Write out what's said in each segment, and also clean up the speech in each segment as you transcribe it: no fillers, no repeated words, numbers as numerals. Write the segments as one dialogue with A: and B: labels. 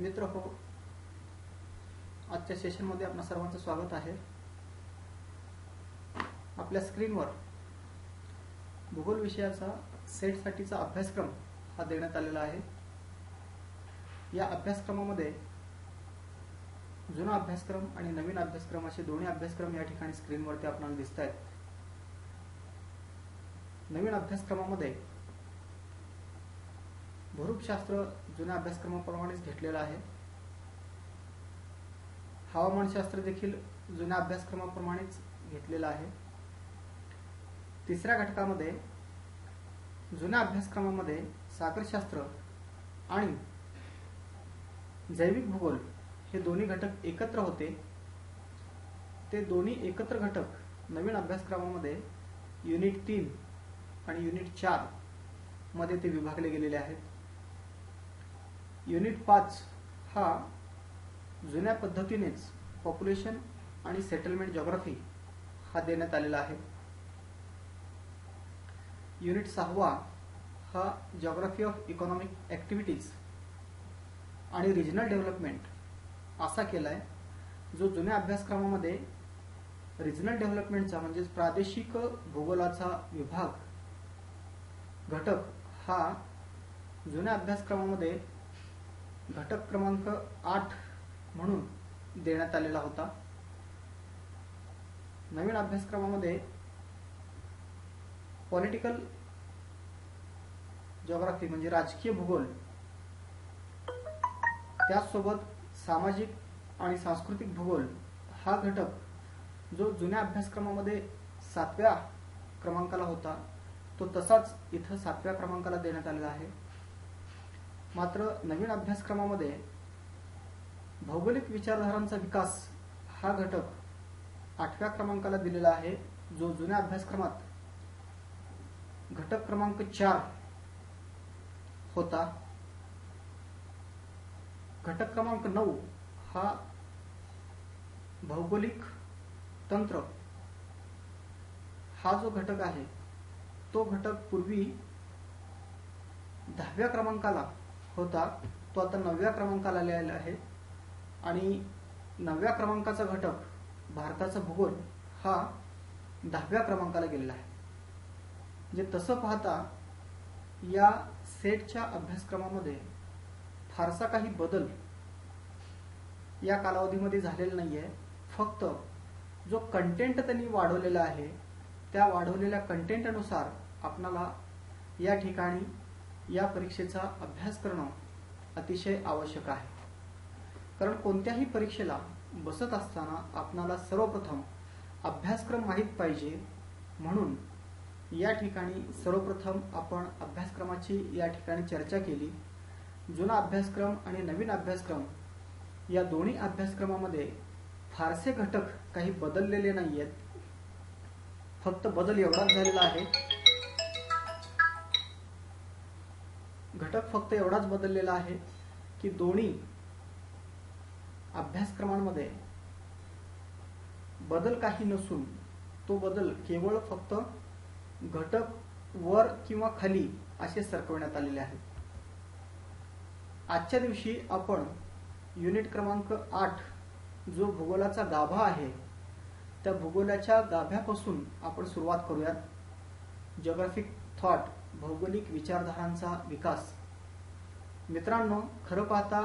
A: मित्र हो, आजच्या सेशनमध्ये आपणा सर्वांचं स्वागत आहे। आपल्या स्क्रीनवर भूगोल विषयाचा सेटसाठीचा अभ्यासक्रम हा देण्यात आलेला आहे। या अभ्यासक्रमामध्ये जुना अभ्यासक्रम आणि नवीन अभ्यासक्रम असे दोन्ही अभ्यासक्रम या ठिकाणी स्क्रीनवरती आपल्याला दिसतायत। नवीन अभ्यासक्रमामध्ये भूरूपशास्त्र जुन्या अभ्यासक्रमाप्रमाणेच घेतलेला आहे। हवामानशास्त्र देखील जुन्या अभ्यासक्रमाप्रमाणेच घेतलेला आहे। तिसऱ्या घटकामध्ये जुन्या अभ्यासक्रमामध्ये सागरशास्त्र आणि जैविक भूगोल हे दोन्ही घटक एकत्र होते। ते दोन्ही एकत्र घटक नवीन अभ्यासक्रमामध्ये युनिट 3 आणि युनिट 4 मध्ये ते विभागले गेलेले आहेत। युनिट 5 हा जुन्या पद्धतीनेच पॉप्युलेशन आणि सेटलमेंट जिओग्राफी हा देण्यात आलेला आहे। युनिट 6 हा जिओग्राफी ऑफ इकॉनॉमिक ॲक्टिव्हिटीज आणि रिजनल डेव्हलपमेंट असा केलाय, जो जुन्या अभ्यासक्रमामध्ये रिजनल डेव्हलपमेंटचा म्हणजे प्रादेशिक भूगोलाचा विभाग घटक हा जुन्या अभ्यासक्रमामध्ये घटक क्रमांक 8 म्हणून देण्यात आलेला होता। नवीन अभ्यासक्रमामध्ये पॉलिटिकल जिओग्राफी म्हणजे राजकीय भूगोल, त्याचसोबत सामाजिक आणि सांस्कृतिक भूगोल हा घटक जो जुन्या अभ्यासक्रमामध्ये 7व्या क्रमांकाला होता तो तसाच इथं 7व्या क्रमांकाला देण्यात आलेला आहे। मात्र नवीन अभ्यासक्रमामध्ये भौगोलिक विचारधारांचा विकास हा घटक 8व्या क्रमांकाला दिलेला आहे, जो जुन्या अभ्यासक्रमात घटक क्रमांक 4 होता। घटक क्रमांक 9 हा भौगोलिक तंत्र हा जो घटक आहे तो घटक पूर्वी 10व्या क्रमांकाला होता, तो आता 9व्या क्रमांकाला आलेला आहे। आणि 9व्या क्रमांकाचा घटक भारताचा भूगोल हा 10व्या क्रमांकाला गेलेला आहे। म्हणजे तसं पाहता या सेटच्या अभ्यासक्रमामध्ये फारसा काही बदल या कालावधीमध्ये झालेला नाहीये। फक्त जो कंटेंट त्यांनी वाढवलेला आहे त्या वाढवलेल्या कंटेंटनुसार आपणाला या ठिकाणी या परीक्षेचा अभ्यास करणं अतिशय आवश्यक आहे। कारण कोणत्याही परीक्षेला बसत असताना आपणाला सर्वप्रथम अभ्यासक्रम माहित पाहिजे, म्हणून या ठिकाणी सर्वप्रथम आपण अभ्यासक्रमाची या ठिकाणी चर्चा केली। जुना अभ्यासक्रम आणि नवीन अभ्यासक्रम या दोन्ही अभ्यासक्रमामध्ये फारसे घटक काही बदललेले नाहीयेत। फक्त बदल एवढाच झालेला आहे, घटक फक्त एवढाच बदललेला आहे की दोन्ही अभ्यासक्रमांमध्ये बदल काही नसून तो बदल केवळ फक्त घटक वर किंवा खाली असे सरकवण्यात आलेले आहेत। आजच्या दिवशी आपण युनिट क्रमांक 8 जो भूगोलाचा गाभा आहे त्या भूगोलाच्या गाभ्यापासून आपण सुरुवात करूयात। जिओग्राफिक थॉट भौगोलिक विचारधारांचा विकास। मित्रांनो, खरं पाहता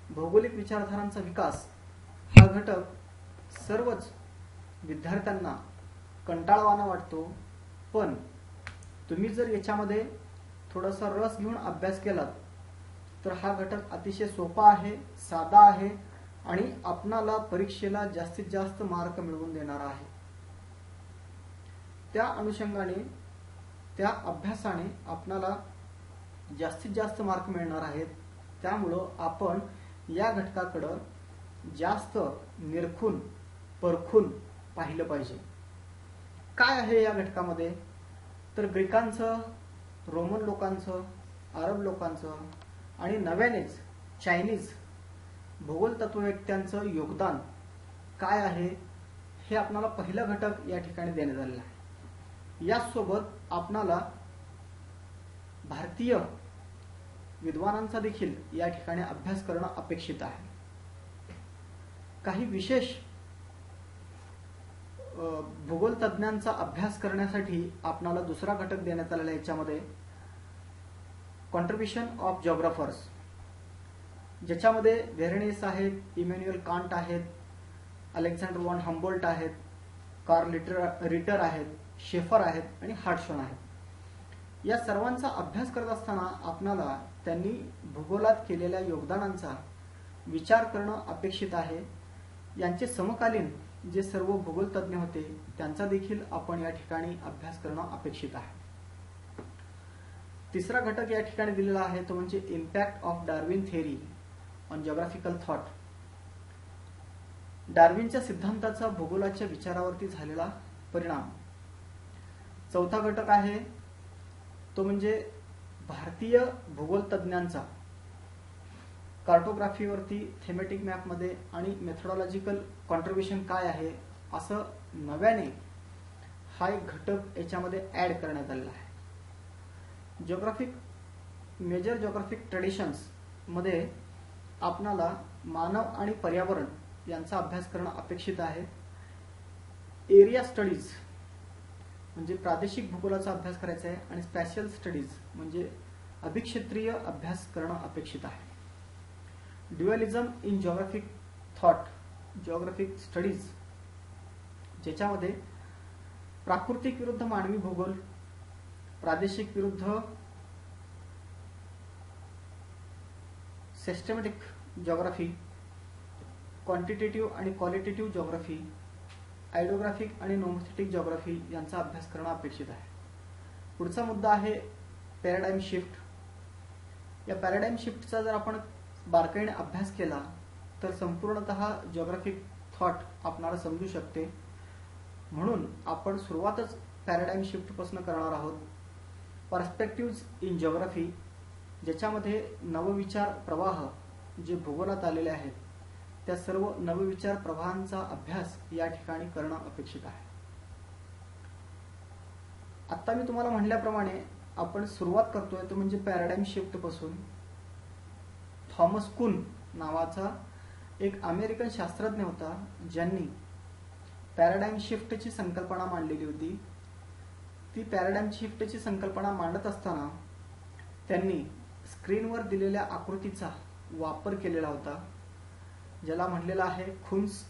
A: भौगोलिक विचारधारांचा विकास हा घटक सर्वच विद्यार्थ्यांना कंटाळवाणा वाटतो, पण तुम्ही जर याच्यामध्ये थोडासा रस घेऊन अभ्यास केलात तर हा घटक अतिशय सोपा आहे, साधा आहे आणि आपणाला परीक्षेला जास्तीत जास्त मार्क मिळवून देणारा आहे। त्या अनुषंगाने त्या अभ्यासाने आपणाला जास्तीत जास्त मार्क मिळणार आहेत। त्यामुळं आपण या घटकाकडे जास्त निरखून परखून पाहिलं पाहिजे। काय आहे या घटकामध्ये तर ग्रीकांचं, रोमन लोकांचं, अरब लोकांचं आणि नव्यानेच चायनीज भूगोल तत्ववेत्त्यांचं योगदान काय आहे हे आपणाला पहिला घटक या ठिकाणी देण्यात आलेला आहे। यासोबत आपणाला भारतीय विद्वानांचा देखील या ठिकाणी अभ्यास करणं अपेक्षित आहे. काही विशेष भूगोल तज्ञांचा अभ्यास करण्यासाठी आपणाला दुसरा घटक देण्यात आलेला आहे. याच्यामध्ये कॉन्ट्रीब्युशन ऑफ जिओग्राफर्स, ज्याच्यामध्ये व्हेरेनिस आहेत, इमॅन्युअल कांट आहेत, अलेक्झांडर वॉन हम्बोल्ट आहेत, कार्ल रिटर आहेत, शेफर आहेत आणि हार्टशॉन आहेत. या सर्वांचा अभ्यास करत असताना आपणाला त्यांनी भूगोलात केलेल्या योगदानांचा विचार करणं अपेक्षित आहे. यांचे समकालीन जे सर्व भूगोल तज्ञ होते त्यांचा देखील आपण या ठिकाणी अभ्यास करणं अपेक्षित आहे. तिसरा घटक या ठिकाणी दिलेला आहे तो म्हणजे impact of Darwin theory on geographical thought. डार्विनच्या सिद्धांताचा भूगोलाच्या विचारावरती झालेला परिणाम. चौथा घटक आहे तो म्हणजे भारतीय भूगोल तज्ञांचा कार्टोग्राफीवरती, थेमॅटिक मॅपमध्ये आणि मेथोडॉलॉजिकल कॉन्ट्रीब्युशन काय आहे असं नव्याने हा एक घटक याच्यामध्ये ऍड करण्यात आलेला आहे. मेजर जिओग्राफिक ट्रेडिशन्स मध्ये आपणाला मानव आणि पर्यावरण यांचा अभ्यास करणं अपेक्षित आहे. एरिया स्टडीज म्हणजे प्रादेशिक भूगोलाचा अभ्यास करायचा आहे आणि स्पॅशियल स्टडीज म्हणजे अभिक्षेत्रीय अभ्यास करणं अपेक्षित आहे. Dualism in geographic thought, geographic studies, ज्याच्यामध्ये प्राकृतिक विरुद्ध मानवी भूगोल, प्रादेशिक विरुद्ध सिस्टमॅटिक जिओग्राफी, क्वांटिटेटिव्ह आणि क्वालिटेटिव्ह जिओग्राफी, आयडिओग्राफिक आणि नोमोस्थेटिक जिओग्राफी यांचा अभ्यास करणं अपेक्षित आहे. पुढचा मुद्दा आहे पॅराडाइम शिफ्ट. या पॅराडाइम शिफ्टचा जर आपण बारकाईने अभ्यास केला तर संपूर्णतः जिओग्राफिक थॉट आपणाला समजू शकते. म्हणून आपण सुरुवातच पॅराडाइम शिफ्ट पासून करणार आहोत. पर्स्पेक्टिव्हज इन जिओग्राफी, ज्याच्यामध्ये नवविचार प्रवाह जे भूगोलात आलेले आहेत त्या सर्व नवविचार प्रवाहांचा अभ्यास या ठिकाणी करणं अपेक्षित आहे. आता मी तुम्हाला म्हणल्याप्रमाणे आपण सुरुवात करतोय तो म्हणजे पॅराडाइम शिफ्ट पासून. थॉमस कुन नावाचा एक अमेरिकन शास्त्रज्ञ होता ज्यांनी पॅराडाइम शिफ्टची संकल्पना मांडलेली होती. ती पॅराडाइम शिफ्टची संकल्पना मांडत असताना त्यांनी स्क्रीनवर दिलेल्या आकृतीचा वापर केलेला होता, ज्याला म्हणलेला आहे खुन्स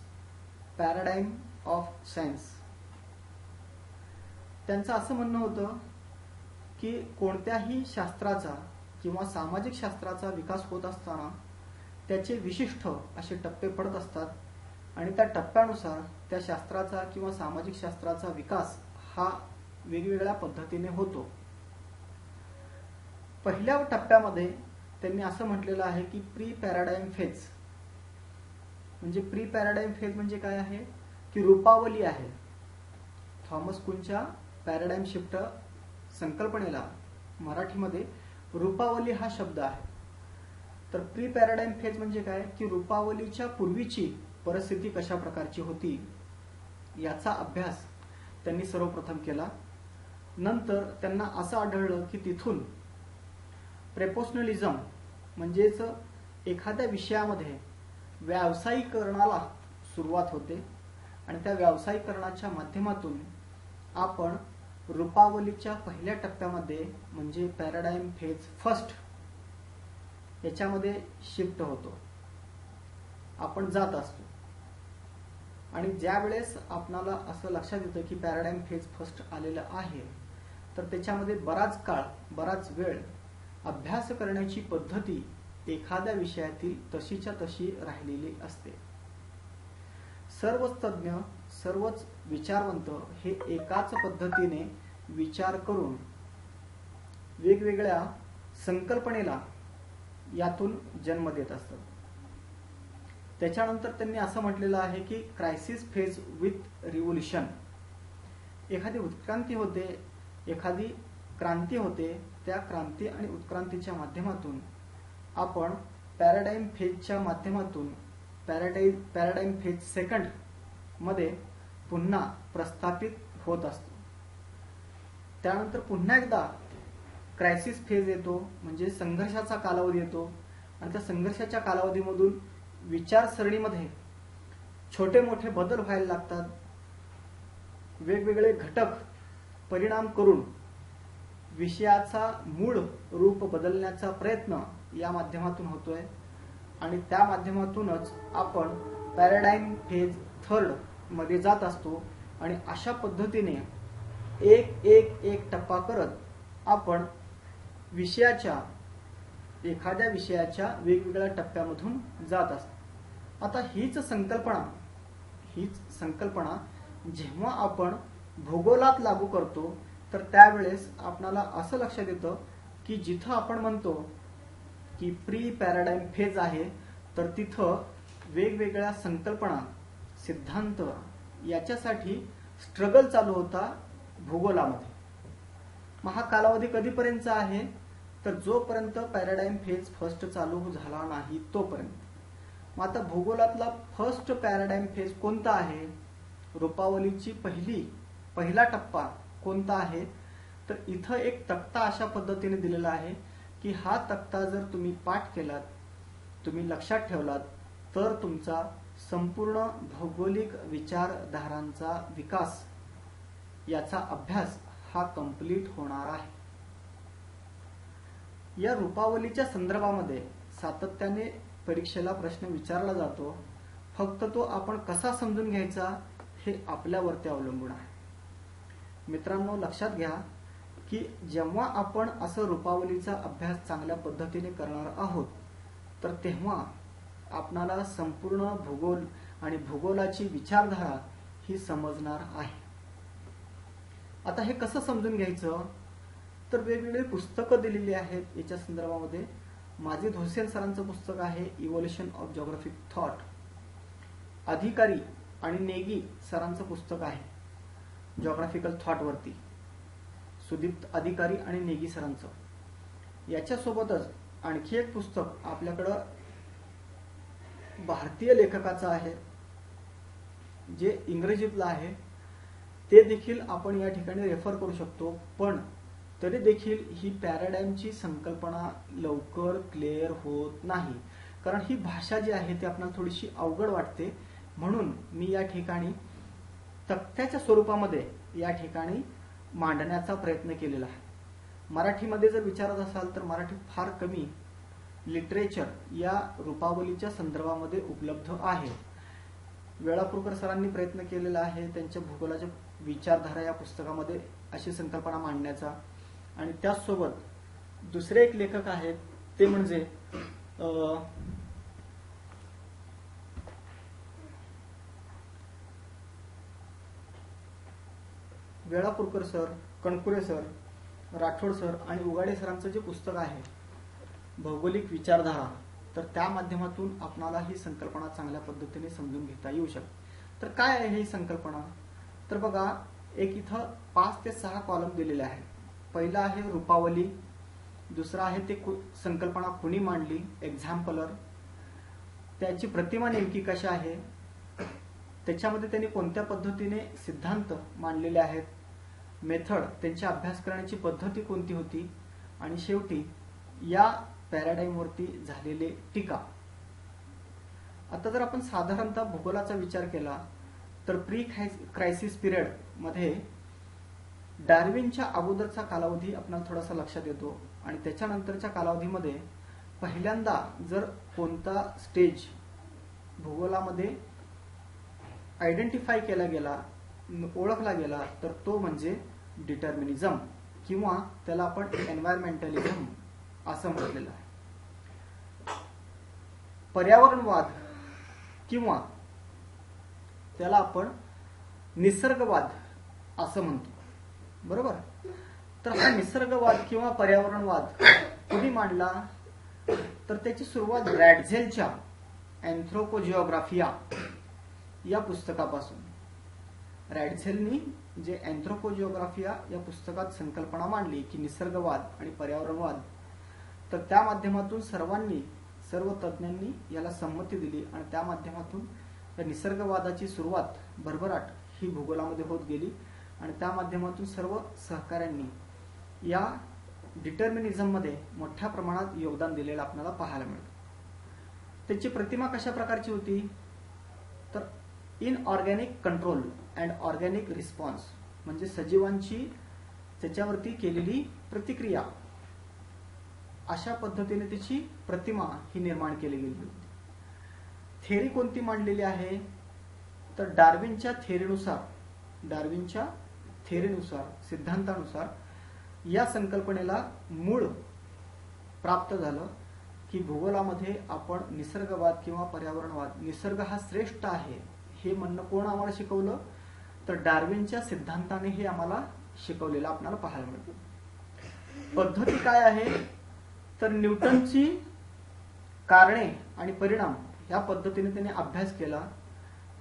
A: पॅराडाइम ऑफ सायन्स. त्यांचं असं म्हणणं होतं की कोणत्याही शास्त्राचा किंवा सामाजिक शास्त्राचा विकास होत असताना त्याचे विशिष्ट असे टप्पे पडत असतात आणि त्या टप्प्यानुसार त्या शास्त्राचा किंवा सामाजिक शास्त्राचा विकास हा वेगवेगळ्या पद्धतीने होतो. पहिल्या टप्प्यामध्ये त्यांनी असं म्हटलेलं आहे की प्री पॅराडाइम फेज. म्हणजे प्री पॅराडाइम फेज म्हणजे काय आहे की रूपावली आहे. थॉमस कुनच्या पॅराडाइम शिफ्ट संकल्पनेला मराठीमध्ये रूपावली हा शब्द आहे. तर प्री पॅराडाइम फेज म्हणजे काय की रूपावलीच्या पूर्वीची परिस्थिती कशा प्रकारची होती याचा अभ्यास त्यांनी सर्वप्रथम केला. नंतर त्यांना असं आढळलं की तिथून प्रेपोशनलिझम म्हणजेच एखाद्या विषयामध्ये व्यावसायिकरणाला सुरुवात होते आणि त्या व्यावसायिकरणाच्या माध्यमातून आपण रूपावलीच्या पहिल्या टप्प्यामध्ये म्हणजे पॅराडाइम फेज फर्स्ट याच्यामध्ये शिफ्ट होतो, आपण जात असतो. आणि ज्या वेळेस आपणाला असं लक्षात येतं की पॅराडाइम फेज फर्स्ट आलेलं आहे तर त्याच्यामध्ये बराच काळ, बराच वेळ अभ्यास करण्याची पद्धती एखाद्या विषयातील तशीच्या तशी राहिलेली असते. सर्वच तज्ञ, सर्वच विचारवंत हे एकाच पद्धतीने विचार करून वेगवेगळ्या संकल्पनेला यातून जन्म देत असतात. त्याच्यानंतर त्यांनी असं म्हटलेलं आहे की क्रायसिस फेज विथ रिव्होल्यूशन. एखादी उत्क्रांती होते, एखादी क्रांती होते, त्या क्रांती आणि उत्क्रांतीच्या माध्यमातून आपण पॅराडाइम फेजच्या माध्यमातून पॅराडाइम फेज सेकंड मध्ये पुन्हा प्रस्थापित होत असतो. त्यानंतर पुन्हा एकदा क्रायसिस फेज येतो, म्हणजे संघर्षाचा कालावधी येतो, आणि त्या संघर्षाच्या कालावधीमधून विचारसरणीमध्ये छोटे मोठे बदल व्हायला लागतात. वेगवेगळे घटक परिणाम करून विषयाचा मूळ रूप बदलण्याचा प्रयत्न या माध्यमातून होतोय, आणि त्या माध्यमातूनच आपण पॅराडाईम फेज थर्ड मध्ये जात असतो. आणि अशा पद्धतीने एक एक एक टप्पा करत आपण एखाद्या विषयाच्या वेगवेगळ्या टप्प्यामधून जात असतो. आता हीच संकल्पना जेव्हा आपण भूगोलात लागू करतो तर त्यावेळेस आपणाला असं लक्षात येतं की जिथं आपण म्हणतो की प्री पॅराडाईम फेज आहे, तर तिथं वेगवेगळ्या संकल्पना, सिद्धांत याच्यासाठी स्ट्रगल चालू होता भूगोलामध्ये. मग हा कालावधी कधीपर्यंतचा आहे, तर जोपर्यंत पॅराडाईम फेज फर्स्ट चालू झाला नाही तोपर्यंत. मग आता भूगोलातला फर्स्ट पॅराडाईम फेज कोणता आहे, रूपावलीची पहिला टप्पा कोणता आहे, तर इथं एक तक्ता अशा पद्धतीने दिलेला आहे की हा तक्ता जर तुम्ही पाठ केलात, तुम्ही लक्षात ठेवलात, तर तुमचा संपूर्ण भौगोलिक विचारधारांचा विकास याचा अभ्यास हा कंप्लीट होणार आहे. या रूपावलीच्या संदर्भामध्ये सातत्याने परीक्षेला प्रश्न विचारला जातो, फक्त तो आपण कसा समजून घ्यायचा हे आपल्यावरती अवलंबून आहे. मित्रांनो, लक्षात घ्या की जेव्हा आपण असं रूपावलीचा अभ्यास चांगल्या पद्धतीने करणार आहोत, तर तेव्हा आपणाला संपूर्ण भूगोल आणि भूगोलाची विचारधारा ही समजणार आहे. आता हे कसं समजून घ्यायचं, तर वेगवेगळी पुस्तकं दिलेली आहेत याच्या संदर्भामध्ये. माजिद हुसेन सरांचं पुस्तक आहे इव्होल्युशन ऑफ जिओग्राफिक थॉट, अधिकारी आणि नेगी सरांचं पुस्तक आहे जिओग्राफिकल थॉट वरती, सुदीप्त अधिकारी आणि नेगी सरांचं. याच्यासोबतच आणखी एक पुस्तक आपल्याकडं भारतीय लेखकाचं आहे, जे इंग्रजीतलं आहे, ते देखील आपण या ठिकाणी रेफर करू शकतो. पण तरी देखील ही पॅराडाईमची संकल्पना लवकर क्लिअर होत नाही, कारण ही भाषा जी आहे ती आपल्याला थोडीशी अवघड वाटते. म्हणून मी या ठिकाणी तक्त्याच्या स्वरूपामध्ये या ठिकाणी मांडण्याचा प्रयत्न केलेला आहे. मराठीमध्ये जर विचारत असाल तर मराठीत फार कमी लिटरेचर या रूपावलीच्या संदर्भामध्ये उपलब्ध आहे. वेळापूरकर सरांनी प्रयत्न केलेला आहे त्यांच्या भूगोलाच्या विचारधारा या पुस्तकामध्ये अशी संकल्पना मांडण्याचा. आणि त्याचसोबत दुसरे एक लेखक आहेत, ते म्हणजे Velapurkar sir, कणकुरे sir, Rathod sir आणि उगाडे सरांचं जे पुस्तक आहे भौगोलिक विचारधारा, तर त्या माध्यमातून आपणाला ही संकल्पना चांगल्या पद्धतीने समजून घेता येऊ शकते. तर काय आहे ही संकल्पना, तर बघा, एक इथं 5 ते 6 कॉलम दिलेले आहेत. पहिला आहे रूपावली, दुसरा आहे ते संकल्पना कुणी मांडली, एक्झाम्पलर, त्याची प्रतिमा नेमकी कशा आहे, त्याच्यामध्ये त्यांनी कोणत्या पद्धतीने सिद्धांत मांडलेले आहेत, मेथड, त्यांची अभ्यास करण्याची पद्धती कोणती होती, आणि शेवटी या पॅराडाईम वरती झालेले टीका. आता जर आपण साधारणतः भूगोलाचा विचार केला तर प्री क्रायसिस पिरियड मध्ये डार्विनच्या अगोदरचा कालावधी आपल्याला थोडासा लक्षात येतो, आणि त्याच्यानंतरच्या कालावधीमध्ये पहिल्यांदा जर कोणता स्टेज भूगोलामध्ये आयडेंटिफाय केला गेला, ओळखला गेला, तर तो म्हणजे डिटर्मिनिझम, किंवा त्याला आपण एन्व्हायरमेंटलिझम असं म्हटलेलं आहे. पर्यावरणवाद किंवा त्याला आपण निसर्गवाद असं म्हणतो, बरोबर. तर हा निसर्गवाद किंवा पर्यावरणवाद कुणी मांडला, तर त्याची सुरुवात रॅडझेलच्या अँथ्रोपोजिओग्राफिया या पुस्तकापासून. रॅडझेलनी जे अँथ्रोपोजिओग्राफिया या पुस्तकात संकल्पना मांडली की निसर्गवाद आणि पर्यावरणवाद, तर त्या माध्यमातून सर्व तज्ञांनी याला संमती दिली, आणि त्या माध्यमातून या निसर्गवादाची सुरुवात भरभराट ही भूगोलामध्ये होत गेली, आणि त्या माध्यमातून सर्व सहकाऱ्यांनी या डिटर्मिनिझम मध्ये मोठ्या प्रमाणात योगदान दिलेलं आपल्याला पाहायला मिळतं. त्याची प्रतिमा कशा प्रकारची होती, तर inorganic control and organic response, म्हणजे सजीवांची त्याच्यावरती केलेली प्रतिक्रिया, अशा पद्धतीने त्याची प्रतिमा ही निर्माण केली गेली होती. थेरी कोणती मांडलेली आहे, तर डार्विनच्या थेरीनुसार सिद्धांतानुसार या संकल्पनेला मूळ प्राप्त झालं की भूगोलामध्ये आपण निसर्गवाद किंवा पर्यावरणवाद, निसर्ग हा श्रेष्ठ आहे हे म्हणणं कोण आम्हाला शिकवलं, तर डार्विनच्या सिद्धांताने हे आम्हाला शिकवलेलं आपल्याला पाहायला मिळतं. पद्धती काय आहे, तर न्यूटनची कारणे आणि परिणाम या पद्धतीने त्याने अभ्यास केला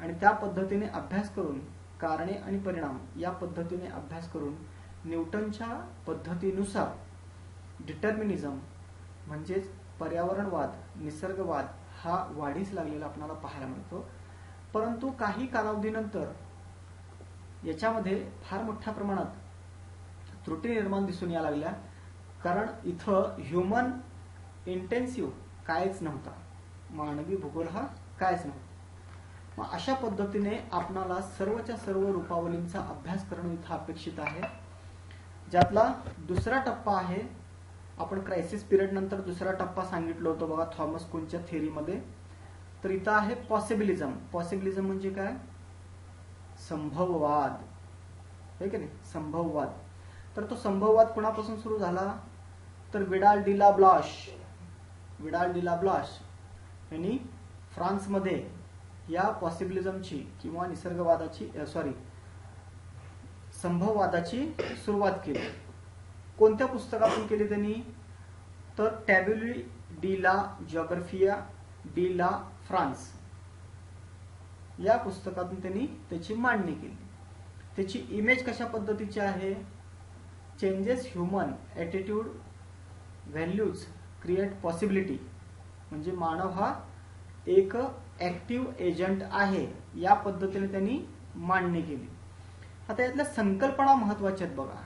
A: आणि त्या पद्धतीने अभ्यास करून कारणे आणि परिणाम या पद्धतीने अभ्यास करून न्यूटनच्या पद्धतीनुसार डिटर्मिनिझम म्हणजेच पर्यावरणवाद, निसर्गवाद हा वाढीस लागलेला आपल्याला पाहायला मिळतो. परंतु काही कालावधीनंतर याच्यामध्ये फार मोठ्या प्रमाणात त्रुटी निर्माण दिसून यायला लागल्या, कारण इथं ह्युमन इंटेन्सिव्ह कायच नव्हता, मानवी भूगोल हा कायच नव्हता. मग अशा पद्धतीने आपणाला सर्वच्या सर्व रूपावलींचा अभ्यास करणं इथं अपेक्षित आहे. ज्यातला दुसरा टप्पा आहे, आपण क्रायसिस पिरियड नंतर दुसरा टप्पा सांगितलं होतं बघा थॉमस कुनच्या थेरीमध्ये, तर इथं आहे पॉसिबिलिझम. पॉसिबिलिझम म्हणजे काय, संभववाद, हे की नाही, संभववाद. तर तो संभववाद कोणापासून सुरू झाला, तर विडाल डी ला ब्लाश यांनी फ्रान्समध्ये या पॉसिबिलिझमची किंवा निसर्गवादाची संभववादाची सुरुवात केली. कोणत्या पुस्तकातून केली त्यांनी, तर टॅब्युली डी ला जिओग्राफिया डी ला फ्रान्स या पुस्तकातून त्यांनी त्याची मांडणी केली. त्याची इमेज कशा पद्धतीची आहे, changes human attitude values create possibility, म्हणजे मानव हा एक ऍक्टिव्ह एजंट आहे या पद्धतीने त्यांनी मांडणी केली. आता यातल्या संकल्पना महत्वाच्या आहेत बघा.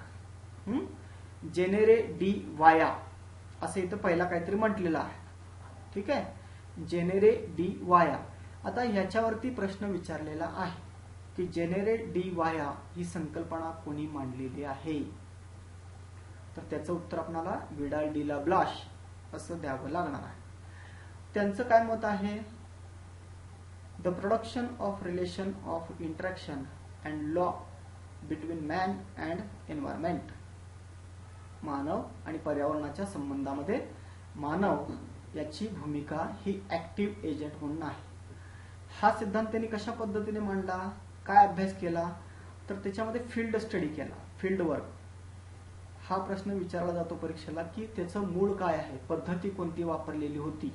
A: जेनेरे डी वाया असं इथं पहिला काहीतरी म्हटलेलं आहे, ठीक आहे, जेनेरे डी वाया. आता ह्याच्यावरती प्रश्न विचारलेला आहे की जेनेरे डी वाया ही संकल्पना कोणी मांडलेली आहे, तर त्याचं उत्तर आपल्याला विडाल डी ला ब्लाश असं द्यावं लागणार आहे. त्यांचं काय मत आहे, the production of relation of interaction and law between man and environment, मानव आणि पर्यावरणाच्या संबंधामध्ये मानव याची भूमिका ही ऍक्टिव्ह एजंट म्हणून आहे. हा सिद्धांत त्यांनी कशा पद्धतीने मांडला, काय अभ्यास केला, तर त्याच्यामध्ये फील्ड स्टडी केला, फील्ड वर्क. हा प्रश्न विचारला जातो परीक्षेला की त्याचं मूळ काय आहे, पद्धती कोणती वापरलेली होती.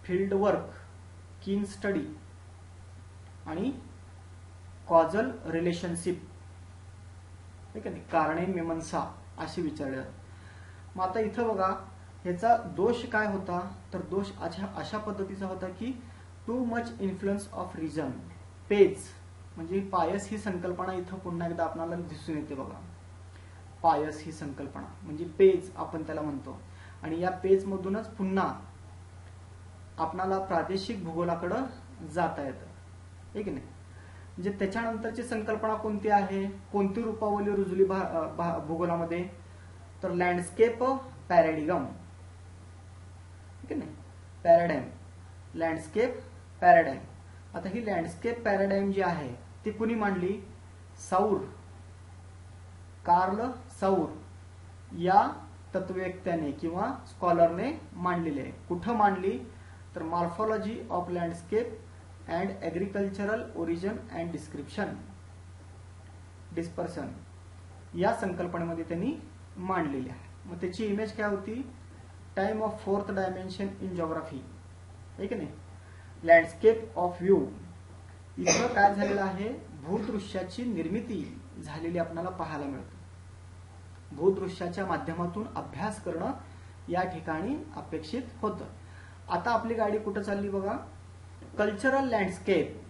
A: फील्ड वर्क, कीन स्टडी आणि कॉजल रिलेशनशिप, ठीक आहे, कारणे मीमांसा अशी विचारले जातात. मग आता इथं बघा ह्याचा दोष काय होता, तर दोष अशा पद्धतीचा होता की too much influence of reason. Page म्हणजे पायस ही संकल्पना इथं पुन्हा एकदा आपल्याला दिसून येते बघा. पायस ही संकल्पना म्हणजे पेज आपण त्याला म्हणतो, आणि या पेज मधूनच पुन्हा आपणाला प्रादेशिक भूगोलाकडे जाता येतं, ठीक आहे. म्हणजे त्याच्यानंतरची संकल्पना कोणती आहे, कोणती रूपावली रुजली भूगोलामध्ये, तर लँडस्केप पॅराडिगम, ठीक आहे ना, पॅराडाइम, लँडस्केप पॅराडाइम. आता ही लँडस्केप पॅराडाइम जी आहे ती कुणी मांडली, कार्ल सौर या तत्ववेत्याने किंवा स्कॉलरने मांडलेली आहे. कुठं मांडली, तर morphology of landscape and agricultural origin and dispersion या संकल्पनेमध्ये त्यांनी मांडलेली आहे. मग त्याची इमेज काय होती, time of fourth dimension in geography, ठीक आहे ना, लँडस्केप ऑफ व्ह्यू. इथं काय झालेलं आहे, भूदृश्याची निर्मिती झालेली आपल्याला पाहायला मिळते. भूदृश्याच्या माध्यमातून अभ्यास करणं या ठिकाणी अपेक्षित होतं. आता आपली गाडी कुठं चालली बघा, कल्चरल लँडस्केप.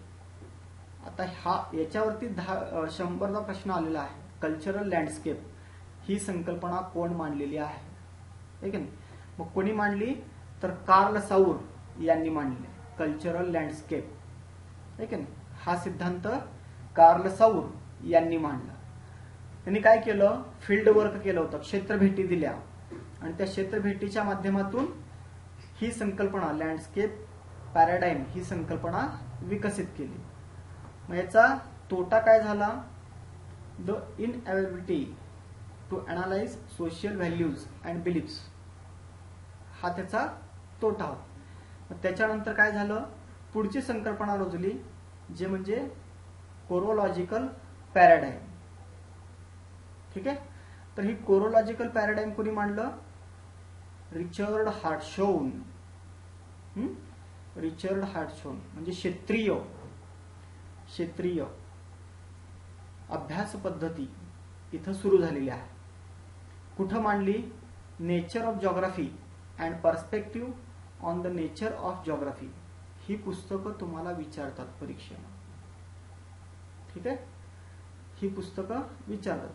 A: आता हा याच्यावरती 100दा प्रश्न आलेला आहे. कल्चरल लँडस्केप ही संकल्पना कोण मांडलेली आहे, है की नाही. मग कोणी मांडली तर कार्ल सौर यांनी मांडले, कल्चरल लँडस्केप, है की नाही. हा सिद्धांत कार्ल सौर यांनी मांडला. त्यांनी काय केलं, फील्ड वर्क केलं होतं, क्षेत्रभेटी दिल्या आणि त्या क्षेत्रभेटीच्या माध्यमातून ही संकल्पना लँडस्केप पॅराडाईम ही संकल्पना विकसित केली. मग याचा तोटा काय झाला, the inability to analyse social values and beliefs, हा त्याचा तोटा होता. मग त्याच्यानंतर काय झालं, पुढची संकल्पना रुजली जे म्हणजे कोरोलॉजिकल पॅराडाईम. ठीक आहे. तर ही कोरोलॉजिकल पॅराडाईम कोणी मांडलं, रिचर्ड हार्टशॉन. रिचर्ड हार्टशॉन म्हणजे क्षेत्रीय अभ्यास पद्धती इथं सुरू झालेली आहे. कुठं मांडली, nature of geography and perspective on the nature of geography. ही पुस्तकं तुम्हाला विचारतात परीक्षेला. ठीक आहे, ही पुस्तकं विचारतात.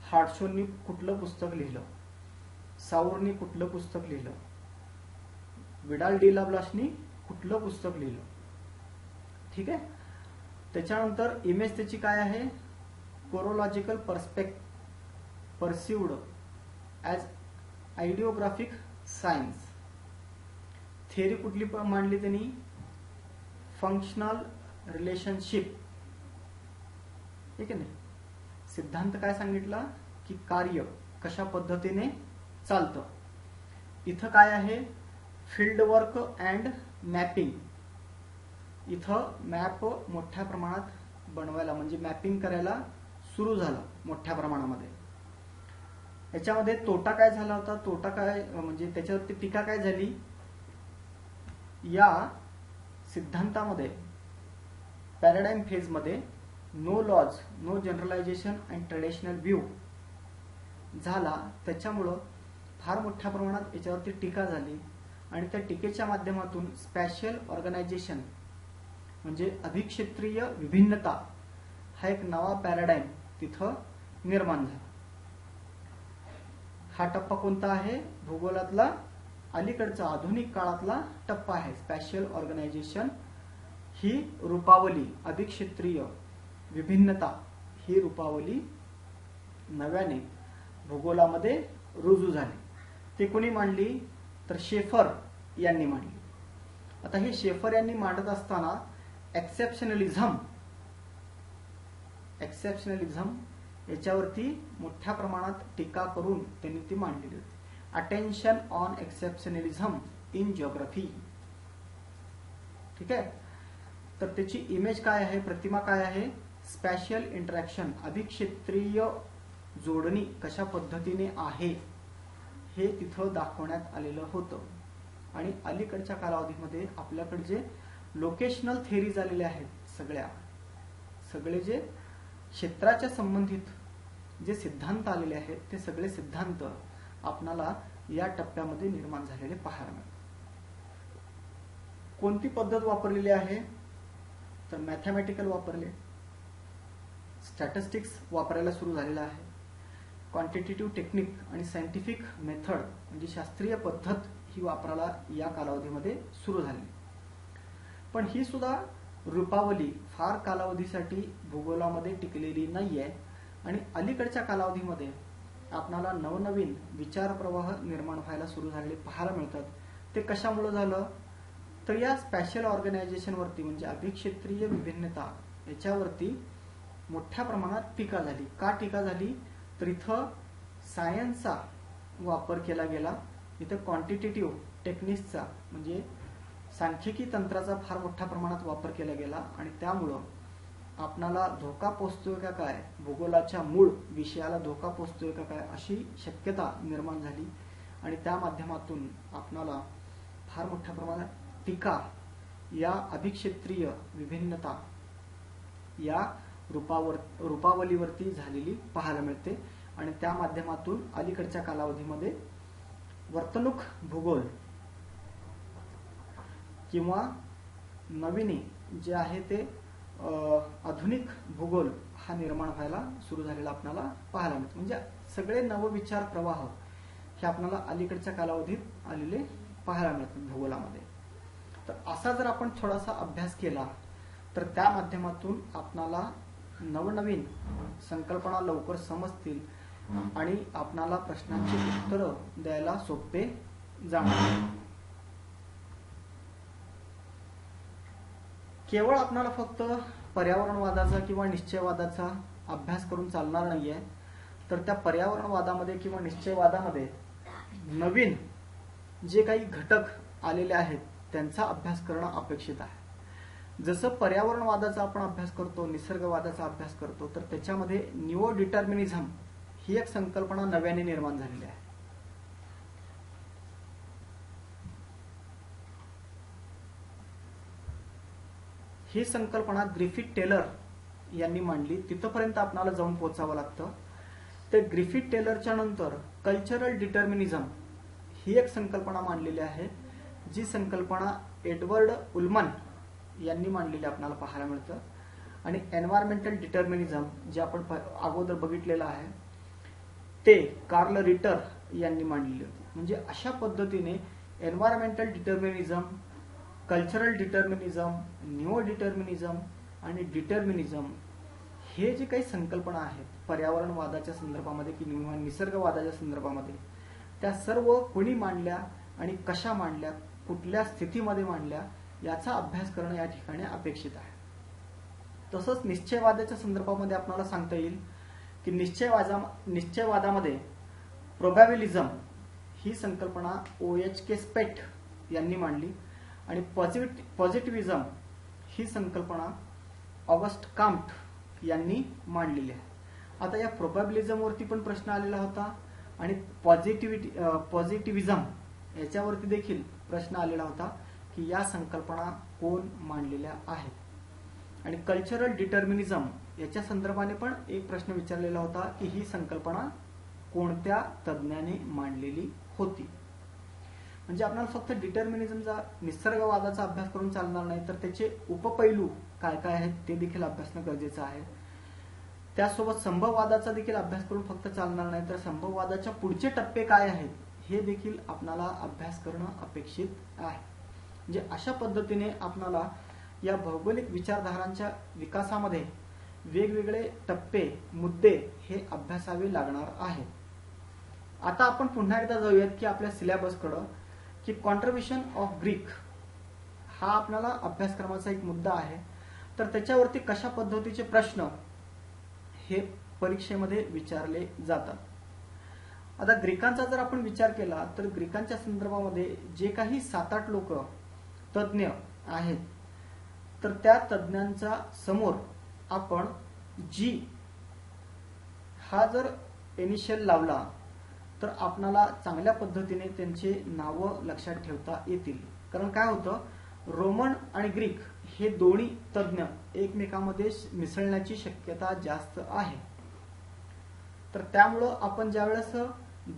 A: हार्टशॉननी कुठलं पुस्तक लिहिलं, साऊरनी कुठलं पुस्तक लिहिलं, विडाल डी ला ब्लासनी कुठलं पुस्तक लिहिलं. ठीक आहे. त्याच्यानंतर इमेज त्याची काय आहे, कोरोलॉजिकल परसिव्ड ॲज आयडिओग्राफिक सायन्स. थिअरी कुठली मांडली त्यांनी, फंक्शनल रिलेशनशिप. ठीक आहे. सिद्धांत काय सांगितला की कार्य कशा पद्धतीने चालतं. इथं काय आहे, फील्ड वर्क अँड मॅपिंग. इथं मॅप मोठ्या प्रमाणात बनवायला म्हणजे मॅपिंग करायला सुरू झालं मोठ्या प्रमाणामध्ये. याच्यामध्ये तोटा काय झाला होता, तोटा काय म्हणजे त्याच्यावरती टीका काय झाली, या सिद्धांतामध्ये पॅराडाईम फेज मध्ये no laws, no generalisation and traditional view झाला. त्याच्यामुळं फार मोठ्या प्रमाणात याच्यावरती टीका झाली आणि त्या टीकेच्या माध्यमातून स्पॅशियल ऑर्गनायझेशन म्हणजे अभिक्षेत्रीय विभिन्नता हा एक नवा पॅराडाईम तिथं निर्माण झाला. हा टप्पा कोणता आहे, भूगोलातला अलीकडचा आधुनिक काळातला टप्पा आहे. स्पॅशियल ऑर्गनायझेशन ही रूपावली, अभिक्षेत्रीय विभिन्नता ही रूपावली नव्याने भूगोलामध्ये रुजू झाली. ते कोणी मांडली तर शेफर यांनी मांडली. आता हे शेफर यांनी मांडत असताना एक्सेप्शनलिझम याच्यावरती मोठ्या प्रमाणात टीका करून त्यांनी ती मांडलेली होती. Attention on exceptionalism in geography. ठीक आहे. तर त्याची इमेज काय आहे, प्रतिमा काय आहे, स्पॅशियल इंटरॅक्शन अभिक्षेत्रीय जोडणी कशा पद्धतीने आहे हे तिथं दाखवण्यात आलेलं होतं. आणि अलीकडच्या कालावधीमध्ये आपल्याकडे जे लोकेशनल थेअरीज आलेल्या आहेत सगळे जे क्षेत्राच्या संबंधित जे सिद्धांत आलेले आहेत ते सगळे सिद्धांत आपणाला या टप्प्यामध्ये निर्माण झालेले पाहायला मिळतात. कोणती पद्धत वापरलेली आहे तर मॅथमॅटिकल वापरले, स्टॅटिस्टिक्स वापरायला सुरू झालेला आहे, क्वांटिटेटिव्ह टेक्निक आणि सायंटिफिक मेथड म्हणजे शास्त्रीय पद्धत ही वापरायला या कालावधीमध्ये सुरू झाली. पण ही सुद्धा रूपावली फार कालावधीसाठी भूगोलामध्ये टिकलेली नाहीये आणि अलीकडच्या कालावधीमध्ये आपणाला नवनवीन विचार प्रवाह निर्माण व्हायला सुरू झालेले पाहायला मिळतात. ते कशामुळे झालं तर या स्पॅशियल ऑर्गनायझेशन वरती म्हणजे अभिक्षेत्रीय विभिन्नता याच्यावरती मोठ्या प्रमाणात टीका झाली. का टीका झाली तर इथं सायन्सचा वापर केला गेला, इथं क्वांटिटेटिव्ह टेक्निक्सचा म्हणजे सांख्यिकी तंत्राचा फार मोठ्या प्रमाणात वापर केला गेला आणि त्यामुळं आपणाला धोका पोहोचतोय का काय, भूगोलाच्या मूळ विषयाला धोका पोहोचतोय का काय अशी शक्यता निर्माण झाली आणि त्या माध्यमातून आपणाला फार मोठ्या प्रमाणात टीका या अभिक्षेत्रीय विभिन्नता या रूपावलीवरती झालेली पाहायला मिळते. आणि त्या माध्यमातून अलीकडच्या कालावधीमध्ये वर्तणूक भूगोल किंवा नवीन जे आहे ते आधुनिक भूगोल हा निर्माण व्हायला सुरू झालेला आपल्याला पाहायला मिळतो. म्हणजे सगळे नवविचार प्रवाह हे आपल्याला अलीकडच्या कालावधीत आलेले पाहायला मिळतात भूगोलामध्ये. तर असा जर आपण थोडासा अभ्यास केला तर त्या माध्यमातून आपणाला नवनवीन संकल्पना लवकर समजतील आणि आपणाला प्रश्नांची उत्तरं द्यायला सोपे जाणार. केवळ आपणाला फक्त पर्यावरणवादाचा किंवा निश्चयवादाचा अभ्यास करून चालणार नाहीये, तर त्या पर्यावरणवादामध्ये किंवा निश्चयवादामध्ये नवीन जे काही घटक आलेले आहेत त्यांचा अभ्यास करणं अपेक्षित आहे. जसं पर्यावरणवादाचा आपण अभ्यास करतो, निसर्गवादाचा अभ्यास करतो, तर त्याच्यामध्ये निओ डिटर्मिनिझम ही एक संकल्पना नव्याने निर्माण झालेली आहे. ही संकल्पना ग्रिफिथ टेलर यांनी मांडली. तिथपर्यंत आपल्याला जाऊन पोहोचावं लागतं. ते ग्रिफिथ टेलरच्या नंतर कल्चरल डिटर्मिनिझम ही एक संकल्पना मांडलेली आहे, जी संकल्पना एडवर्ड उल्मन यांनी मांडलेली आपल्याला पाहायला मिळतं. आणि एन्व्हायरमेंटल डिटर्मिनिझम जे आपण अगोदर बघितलेलं आहे ते कार्ल रिटर यांनी मांडलेले होते. म्हणजे अशा पद्धतीने एन्व्हायरमेंटल डिटर्मिनिझम, कल्चरल डिटर्मिनिझम, न्यू डिटर्मिनिझम आणि डिटर्मिनिझम हे जे काही संकल्पना आहेत पर्यावरणवादाच्या संदर्भामध्ये किंवा निसर्गवादाच्या संदर्भामध्ये, त्या सर्व कोणी मांडल्या आणि कशा मांडल्या, कुठल्या स्थितीमध्ये मांडल्या याचा अभ्यास करणं या ठिकाणी अपेक्षित आहे. तसंच निश्चयवादाच्या संदर्भामध्ये आपल्याला सांगता येईल की निश्चयवादामध्ये प्रोबॅबिलिझम ही संकल्पना OHK स्पेट यांनी मांडली आणि पॉझिटिव्हिझम ही संकल्पना ऑगस्ट काम्ट यांनी मांडलेली आहे. आता या प्रोबॅबिलिझम वरती पण प्रश्न आलेला होता आणि पॉझिटिव्हिझम याच्यावरती देखील प्रश्न आलेला होता की या संकल्पना कोण मांडलेल्या आहेत. आणि कल्चरल डिटर्मिनिझम याच्या संदर्भाने पण एक प्रश्न विचारलेला होता की ही संकल्पना कोणत्या तज्ञाने मांडलेली होती. म्हणजे आपल्याला फक्त डिटर्मिनिझमचा निसर्गवादाचा अभ्यास करून चालणार नाही, तर त्याचे उपपैलू काय काय आहेत ते देखील अभ्यासणं गरजेचं आहे. त्यासोबत संभववादाचा देखील अभ्यास करून फक्त चालणार नाही, तर संभववादाच्या पुढचे टप्पे काय आहेत हे देखील आपल्याला अभ्यास करणं अपेक्षित आहे. म्हणजे अशा पद्धतीने आपल्याला या भौगोलिक विचारधारांच्या विकासामध्ये वेगवेगळे टप्पे, मुद्दे हे अभ्यासावे लागणार आहेत. आता आपण पुन्हा एकदा जाऊयात की आपल्या सिलेबसकडं की कॉन्ट्रिब्युशन ऑफ ग्रीक हा आपल्याला अभ्यासक्रमाचा एक मुद्दा आहे. तर त्याच्यावरती कशा पद्धतीचे प्रश्न हे परीक्षेमध्ये विचारले जातात. आता ग्रीकांचा जर आपण विचार केला तर ग्रीकांच्या संदर्भामध्ये जे काही 7-8 लोक तज्ञ आहेत, तर त्या तज्ञांचा समोर आपण जी हा जर इनिशियल लावला तर आपणाला चांगल्या पद्धतीने त्यांचे नावं लक्षात ठेवता येतील. कारण काय होतं, रोमन आणि ग्रीक हे दोन्ही तज्ञ एकमेकांमध्ये मिसळण्याची शक्यता जास्त आहे. तर त्यामुळं आपण ज्यावेळेस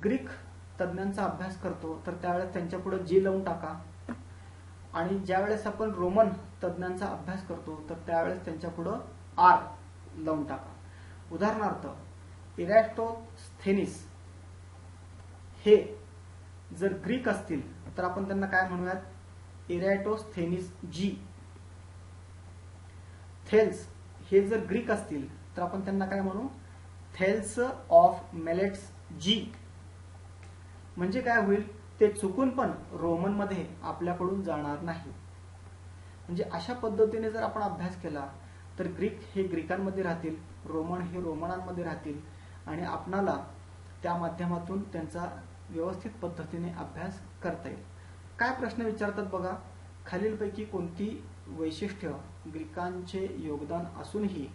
A: ग्रीक तज्ञांचा अभ्यास करतो तर त्यावेळेस त्यांच्या पुढे जी लावून टाका, आणि ज्यावेळेस आपण रोमन तज्ञांचा अभ्यास करतो तर त्यावेळेस त्यांच्या पुढे आर लावून टाका. उदाहरणार्थ इरॅस्टोस्थेनिस हे जर ग्रीक असतील तर आपण त्यांना काय म्हणूयात, इरॅटोस्थेनिस जी. थेल्स हे जर ग्रीक असतील तर आपण त्यांना काय म्हणू, थेल्स ऑफ मेलेट्स जी. म्हणजे काय होईल, ते चुकून पण रोमन मध्ये आपल्याकडून जाणार नाही. म्हणजे अशा पद्धतीने जर आपण अभ्यास केला तर ग्रीक हे ग्रीकांमध्ये राहतील, रोमन हे रोमनांमध्ये राहतील आणि आपणाला त्या माध्यमातून त्यांचा व्यवस्थित पद्धतीने अभ्यास करता येईल. काय प्रश्न विचारतात बघा, खालीलपैकी कोणती वैशिष्ट्य ग्रीकांचे योगदान असूनही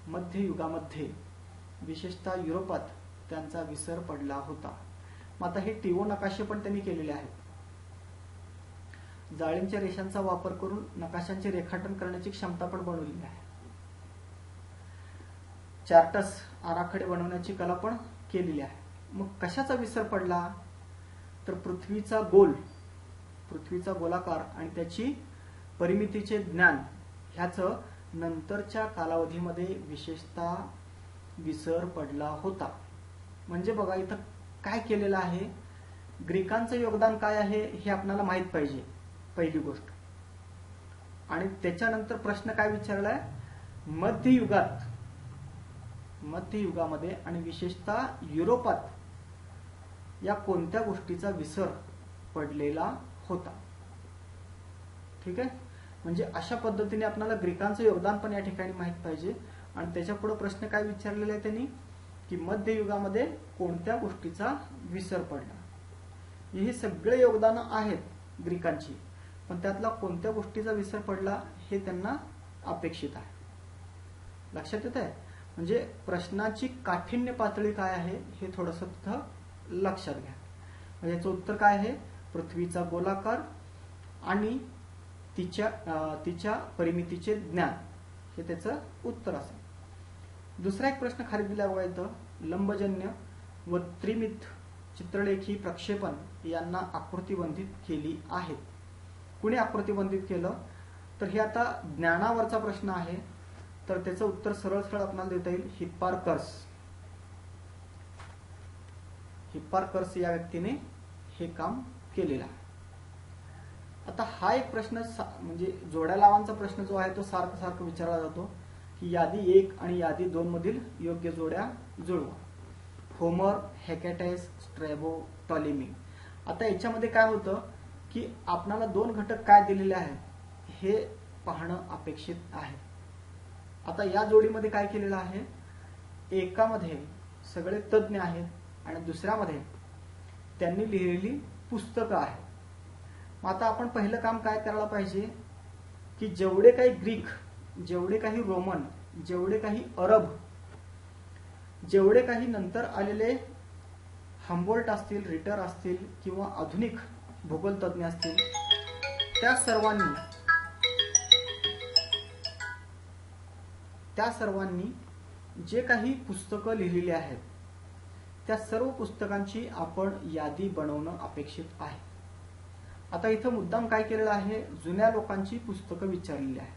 A: मध्ययुगामध्ये विशेषतः युरोपात त्यांचा विसर पडला होता. मग आता हे टीओ नकाशे पण त्यांनी केलेले आहेत. जाळींच्या रेषांचा वापर करून नकाशांचे रेखाटन करण्याची क्षमता पण बनवलेली आहे. चार्टस आराखडे बनवण्याची कला पण केलेली आहे. मग कशाचा विसर पडला, तर पृथ्वीचा गोलाकार आणि त्याची परिमितीचे ज्ञान ह्याचं नंतरच्या कालावधीमध्ये विशेषतः विसर पडला होता. म्हणजे बघा इथं काय केलेलं आहे, ग्रीकांचं योगदान काय आहे हे आपल्याला माहित पाहिजे, पहिली गोष्ट. आणि त्याच्यानंतर प्रश्न काय विचारलाय, मध्ययुगामध्ये आणि विशेषतः युरोपात या कोणत्या गोष्टीचा विसर पडलेला होता. ठीक आहे, म्हणजे अशा पद्धतीने आपल्याला ग्रीकांचं योगदान पण या ठिकाणी माहित पाहिजे. आणि त्याच्या पुढे प्रश्न काय विचारलेला आहे त्यांनी, की मध्ययुगामध्ये कोणत्या गोष्टीचा विसर पडला. हे सगळे योगदान आहेत ग्रीकांची, पण त्यातला कोणत्या गोष्टीचा विसर पडला हे त्यांना अपेक्षित आहे. लक्षात येत आहे, म्हणजे प्रश्नाची काठिण्य पातळी काय आहे हे थोडंसं तिथं लक्षात घ्या. म्हणजे याचं उत्तर काय आहे, पृथ्वीचा गोलाकार आणि तिच्या परिमितीचे ज्ञान, हे त्याचं उत्तर असेल. दुसरा एक प्रश्न खाली दिला बघा इथं, लंबजन्य व त्रिमित चित्रलेखी प्रक्षेपण यांना आकृतीबंधित केली आहेत. कुणी आकृतीबंधित केलं, तर हे आता ज्ञानावरचा प्रश्न आहे, तर त्याचं उत्तर सरळ सरळ आपल्याला देता येईल, हिप्पारकस या व्यक्तीने हे काम केलेलं आहे. आता हा एक प्रश्न म्हणजे जोड्या लावांचा प्रश्न जो आहे तो सारखा विचारला जातो, की यादी 1 आणि यादी 2 मधील योग्य जोड्या जुळवा. Homer, Hecataeus, Strabo, Ptolemy. आता याच्यामध्ये काय होतं, की आपणाला 2 घटक काय दिलेले आहेत हे पाहणं अपेक्षित आहे. आता या जोडीमध्ये काय केलेलं आहे, एकामध्ये सगळे तज्ञ आहेत आणि दुसऱ्यामध्ये त्यांनी लिहिलेली पुस्तकं आहेत. मग आता आपण पहिलं काम काय करायला पाहिजे, की जेवढे काही ग्रीक, जेवढे काही रोमन, जेवढे काही अरब, जेवढे काही नंतर आलेले हम्बोल्ट असतील, रिटर असतील किंवा आधुनिक भूगोलतज्ञ असतील, त्या सर्वांनी जे काही पुस्तकं लिहिलेली आहेत त्या सर्व पुस्तकांची आपण यादी बनवणं अपेक्षित आहे. आता इथं मुद्दाम काय केलेलं आहे, जुन्या लोकांची पुस्तकं विचारलेली आहेत,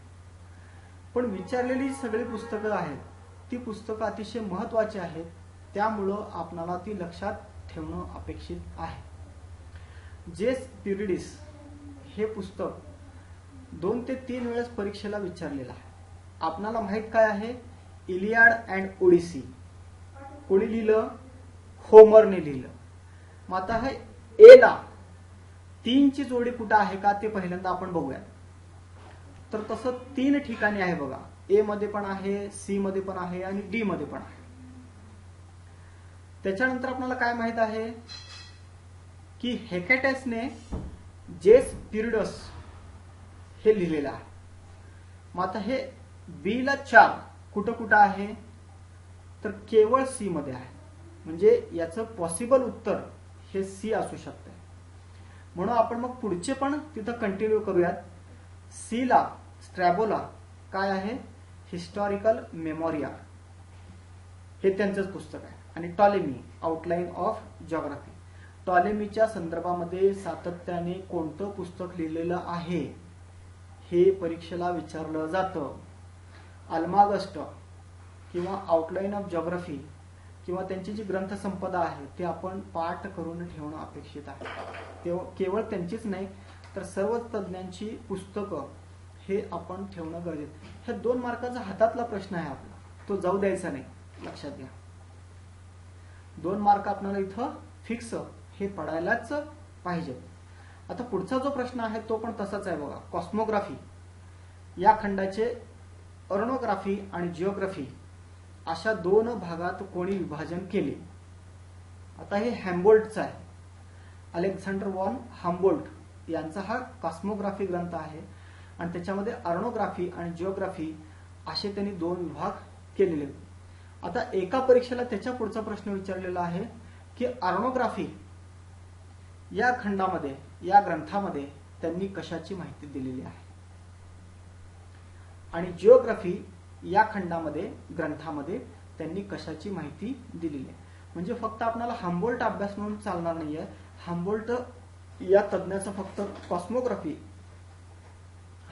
A: पण विचारलेली सगळी पुस्तकं आहेत ती पुस्तकं अतिशय महत्वाची आहेत, त्यामुळं आपणाला ती लक्षात ठेवणं अपेक्षित आहे. जेस प्युरिडिस हे पुस्तक 2 ते 3 वेळेस परीक्षेला विचारलेलं आहे. आपणाला माहित काय आहे, इलियाड अँड ओडिसी कोणी लिहिलं, होमरने लिहिलं. मग आता हे एला 3 ची जोडी कुठं आहे का ते पहिल्यांदा आपण बघूया. तर तसं 3 ठिकाणी आहे बघा, ए मध्ये पण आहे, सी मध्ये पण आहे आणि डी मध्ये पण आहे. त्याच्यानंतर आपल्याला काय माहित आहे, की हेकॅटायसने जेस प्युरिडस हे लिहिलेलं आहे. मग आता हे बी ला 4 कुठं आहे, तर केवळ सी मध्ये आहे. म्हणजे याचं पॉसिबल उत्तर हे सी असू शकतं. म्हणून आपण मग पुढचे पण तिथं कंटिन्यू करूयात. सी ला, स्ट्रॅबोला काय आहे, हिस्टॉरिकल मेमोरिया हे त्यांचंच पुस्तक आहे. आणि टॉलेमी, आउटलाईन ऑफ जिओग्राफी. टॉलेमीच्या संदर्भामध्ये सातत्याने कोणतं पुस्तक लिहिलेलं आहे हे परीक्षेला विचारलं जातं. अल्मागस्ट किंवा आउटलाईन ऑफ जिओग्राफी किंवा त्यांची जी ग्रंथसंपदा आहे ते आपण पाठ करून ठेवणं अपेक्षित आहे. केवळ त्यांचीच नाही तर सर्व तज्ञांची पुस्तकं हे आपण ठेवणं गरजेचं. हे 2 मार्काचा हातातला प्रश्न आहे आपला, तो जाऊ द्यायचा नाही, लक्षात घ्या. 2 मार्क आपल्याला इथं फिक्स हे पडायलाच पाहिजे. आता पुढचा जो प्रश्न आहे तो पण तसाच आहे बघा. कॉस्मोग्राफी या खंडाचे ऑर्नोग्राफी आणि जिओग्राफी अशा 2 भागात कोणी विभाजन केले. आता हे हॅम्बोल्टचं आहे, अलेक्झांडर वॉन हम्बोल्ट यांचा हा कॉस्मोग्राफी ग्रंथ आहे आणि त्याच्यामध्ये ऑर्नोग्राफी आणि जिओग्राफी असे त्यांनी 2 विभाग केलेले. आता एका परीक्षेला त्याच्या पुढचा प्रश्न विचारलेला आहे की ऑर्नोग्राफी या खंडामध्ये, या ग्रंथामध्ये त्यांनी कशाची माहिती दिलेली आहे आणि जिओग्राफी या खंडामध्ये, ग्रंथामध्ये त्यांनी कशाची माहिती दिलेली आहे. म्हणजे फक्त आपल्याला हम्बोल्ट अभ्यास म्हणून चालणार नाहीये. हम्बोल्ट या तज्ञाचा फक्त कॉस्मोग्राफी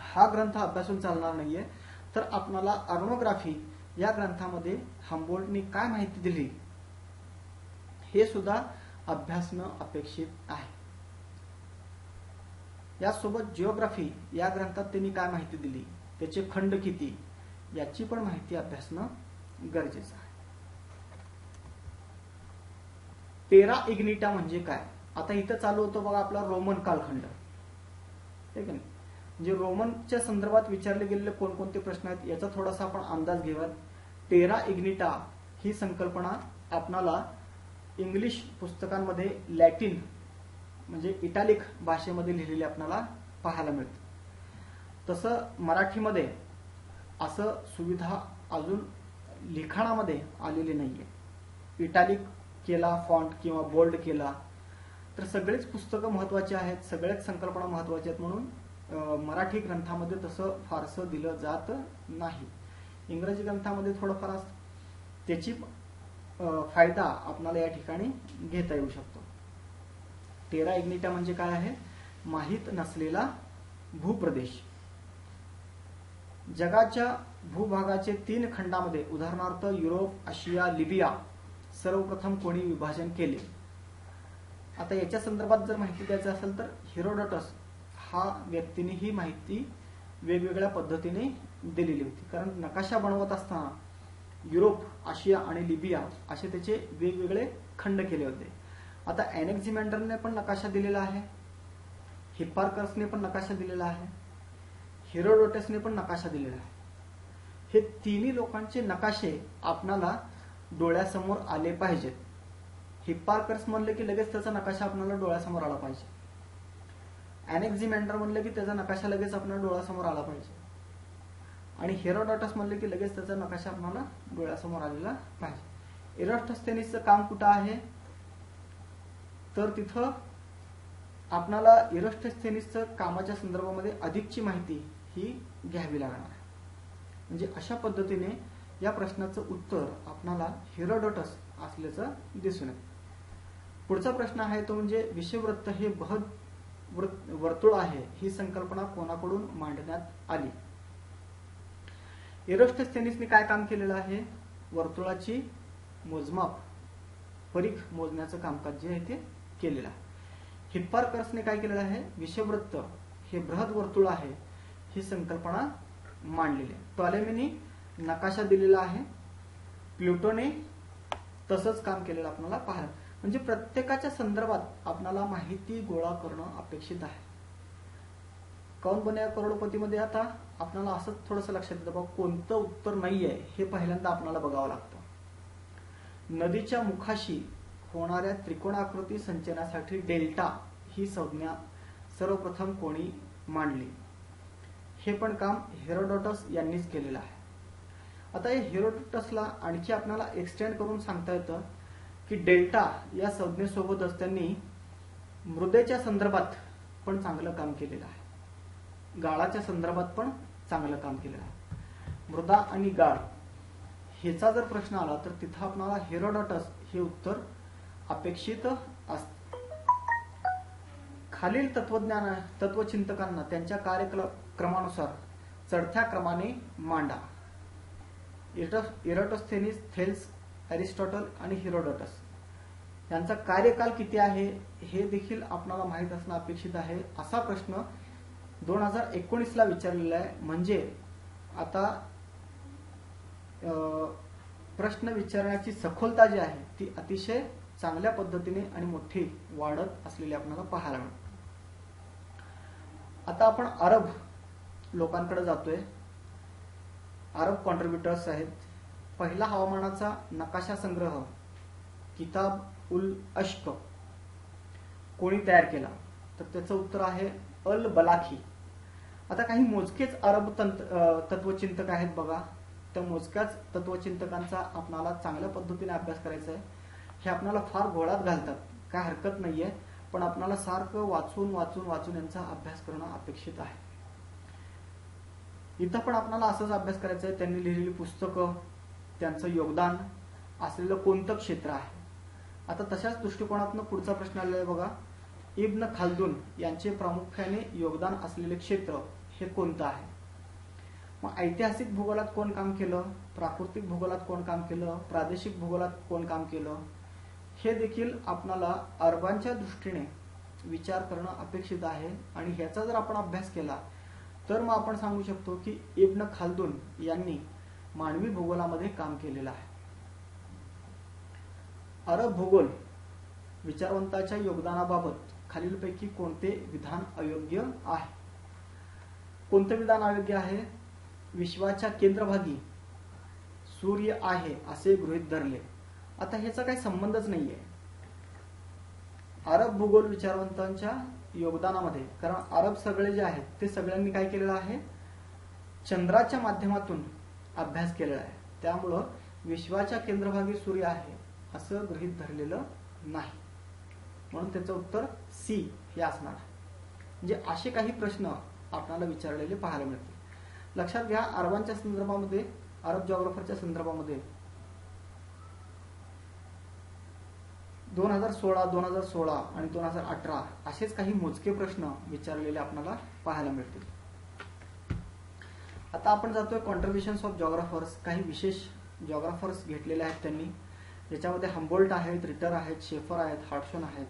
A: हा ग्रंथ अभ्यासून चालणार नाहीये, तर आपल्याला ऑर्नोग्राफी या ग्रंथामध्ये हम्बोल्टने काय माहिती दिली हे सुद्धा अभ्यासणं अपेक्षित आहे. यासोबत जिओग्राफी या ग्रंथात त्यांनी काय माहिती दिली, त्याचे खंड किती, याची पण माहिती अभ्यासणं गरजेचं आहे. टेरा इग्निटा म्हणजे काय? आता इथं चालू होतं बघा आपला रोमन कालखंड, ठीक आहे. म्हणजे रोमनच्या संदर्भात विचारले गेलेले कोणकोणते प्रश्न आहेत याचा थोडासा आपण अंदाज घेऊयात. टेरा इग्निटा ही संकल्पना आपणाला इंग्लिश पुस्तकांमध्ये लॅटिन म्हणजे इटालिक भाषेमध्ये लिहिलेली आपल्याला पाहायला मिळते. तसं मराठीमध्ये असं सुविधा अजून लिखाणामध्ये आलेली नाहीये. इटालिक केला फॉन्ट किंवा बोल्ड केला तर सगळेच पुस्तकं महत्वाची आहेत, सगळ्याच संकल्पना महत्वाच्या आहेत, म्हणून मराठी ग्रंथामध्ये तसं फारसं दिलं जात नाही. इंग्रजी ग्रंथामध्ये थोडंफार त्याची फायदा आपल्याला या ठिकाणी घेता येऊ शकतो. टेरा इग्निटा म्हणजे काय आहे? माहित नसलेला भूप्रदेश. जगाच्या भूभागाचे 3 खंडामध्ये उदाहरणार्थ युरोप, आशिया, लिबिया सर्वप्रथम कोणी विभाजन केले? आता याच्या संदर्भात जर माहिती द्यायचं असेल तर हेरोडोटस हा व्यक्तीने ही माहिती वेगवेगळ्या पद्धतीने दिलेली होती. कारण नकाशा बनवत असताना युरोप, आशिया आणि लिबिया असे त्याचे वेगवेगळे खंड केले होते. आता एनेक्झिमँडरने पण नकाशा दिलेला आहे, हिप्पार्कसने पण नकाशा दिलेला आहे, हेरोडोटसने पण नकाशा दिलेला आहे. हे तिन्ही लोकांचे नकाशे आपणाला डोळ्यासमोर आले पाहिजेत. हिप्पार्कस म्हणले की लगेच त्याचा नकाशा आपल्याला डोळ्यासमोर आला पाहिजे. एनेक्झिमँडर म्हणले की त्याचा नकाशा लगेच आपल्याला डोळ्यासमोर आला पाहिजे. आणि हेरोडोटस म्हणले की लगेच त्याचा नकाशा आपल्याला डोळ्यासमोर आलेला पाहिजे. इरास्टोस्थेनीसचं काम कुठं आहे तर तिथं आपल्याला इरास्टोस्थेनीसचं कामाच्या संदर्भामध्ये अधिकची माहिती ही घ्यावी लागणार आहे. म्हणजे अशा पद्धतीने या प्रश्नाचं उत्तर आपल्याला हेरोडोटस असल्याचं दिसून येतं. पुढचा प्रश्न आहे तो म्हणजे विषुववृत्त हे बृहत वर्तुळ आहे ही संकल्पना कोणाकडून मांडण्यात आली? इरास्टोस्थेनीसने काय काम केलेलं आहे? वर्तुळाची मोजमाप, परीख मोजण्याचं कामकाज जे आहे ते केलेलं आहे. हिप्पार्कसने काय केलेलं आहे? विषुववृत्त हे बृहत वर्तुळ आहे ही संकल्पना मांडलेली आहे. टॉलेमीने नकाशा दिलेला आहे, प्लुटोने तसंच काम केलेलं आपल्याला पाहायला. म्हणजे प्रत्येकाच्या संदर्भात आपल्याला माहिती गोळा करणं अपेक्षित आहे. कौन बनेगा करोडपतीमध्ये आता आपल्याला असंच थोडंसं लक्षात येतं बाबा कोणतं उत्तर नाहीये हे पहिल्यांदा आपल्याला बघावं लागतं. नदीच्या मुखाशी होणाऱ्या त्रिकोणाकृती संचयनासाठी डेल्टा ही संज्ञा सर्वप्रथम कोणी मांडली? हे पण काम हेरोडोटस यांनीच केलेलं आहे. आता हे हेरोडोटसला आणखी आपल्याला एक्सटेंड करून सांगता येतं की डेल्टा या संज्ञेसोबतच त्यांनी मृदेच्या संदर्भात पण चांगलं काम केलेलं आहे, गाळाच्या संदर्भात पण चांगलं काम केलेलं आहे. मृदा आणि गाळ ह्याचा जर प्रश्न आला तर तिथं आपल्याला हेरोडोटस हे उत्तर अपेक्षित असतं. खालील तत्वचिंतकांना त्यांच्या कार्यक्रमानुसार चढत्या क्रमाने मांडा. इराटोस्थेनीस, थेल्स, अरिस्टॉटल आणि हेरोडोटस यांचा कार्यकाल किती आहे हे देखील आपल्याला माहित असणं अपेक्षित आहे. असा प्रश्न 2019ला विचारलेला आहे. म्हणजे आता प्रश्न विचारण्याची सखोलता जी आहे ती अतिशय चांगल्या पद्धतीने आणि मोठी वाढत असलेली आपल्याला पाहायला मिळते. आता आपण अरब लोकांकडे जातोय. अरब कॉन्ट्रीब्युटर्स आहेत. पहिला हवामानाचा नकाशा संग्रह किताब उल अश्क कोणी तयार केला? तर त्याचं उत्तर आहे अल बलाखी. आता काही मोजकेच अरब तत्वचिंतक आहेत बघा. त्या मोजक्याच तत्वचिंतकांचा आपल्याला चांगल्या पद्धतीने अभ्यास करायचा आहे. हे आपल्याला फार घोळात घालतात, काय हरकत नाहीये, पण आपल्याला सारखं वाचून वाचून वाचून यांचा अभ्यास करणं अपेक्षित आहे. इथं पण आपल्याला असंच अभ्यास करायचा आहे. त्यांनी लिहिलेली पुस्तकं, त्यांचं योगदान असलेलं कोणतं क्षेत्र आहे. आता तशाच दृष्टिकोनातून पुढचा प्रश्न आलेला आहे बघा. इब्न खालदून यांचे प्रामुख्याने योगदान असलेले क्षेत्र हे कोणतं आहे? मग ऐतिहासिक भूगोलात कोण काम केलं, प्राकृतिक भूगोलात कोण काम केलं, प्रादेशिक भूगोलात कोण काम केलं, हे देखील आपल्याला अरबांच्या दृष्टीने विचार करणं अपेक्षित आहे आणि ह्याचा जर आपण अभ्यास केला तर मग आपण सांगू शकतो की इब्न खालदून यांनी मानवी भूगोलामध्ये काम केलेलं आहे. अरब भूगोल विचारवंताच्या योगदानाबाबत खालीलपैकी कोणते विधान अयोग्य आहे? कोणते विधान अयोग्य आहे? विश्वाच्या केंद्रभागी सूर्य आहे असे गृहीत धरले. आता ह्याचा काही संबंधच नाहीये अरब भूगोल विचारवंतांच्या योगदानामध्ये, कारण अरब सगळे जे आहेत ते सगळ्यांनी काय केलेलं आहे, चंद्राच्या माध्यमातून अभ्यास केलेला आहे. त्यामुळं विश्वाच्या केंद्रभागी सूर्य आहे असं गृहीत धरलेलं नाही. म्हणून त्याचं उत्तर सी हे असणार आहे. म्हणजे असे काही प्रश्न आपल्याला विचारलेले पाहायला मिळतील. लक्षात घ्या, अरबांच्या संदर्भामध्ये, अरब जॉग्राफरच्या संदर्भामध्ये 2016, 2016 आणि 2018 असेच काही मोजके प्रश्न विचारलेले आपल्याला पाहायला मिळतील. आता आपण जातोय कॉन्ट्रिब्युशन्स ऑफ जॉग्राफर्स. काही विशेष जॉग्राफर्स घेतलेले आहेत त्यांनी, ज्याच्यामध्ये हम्बोल्ट आहेत, रिटर आहेत, शेफर आहेत, हार्टशन आहेत.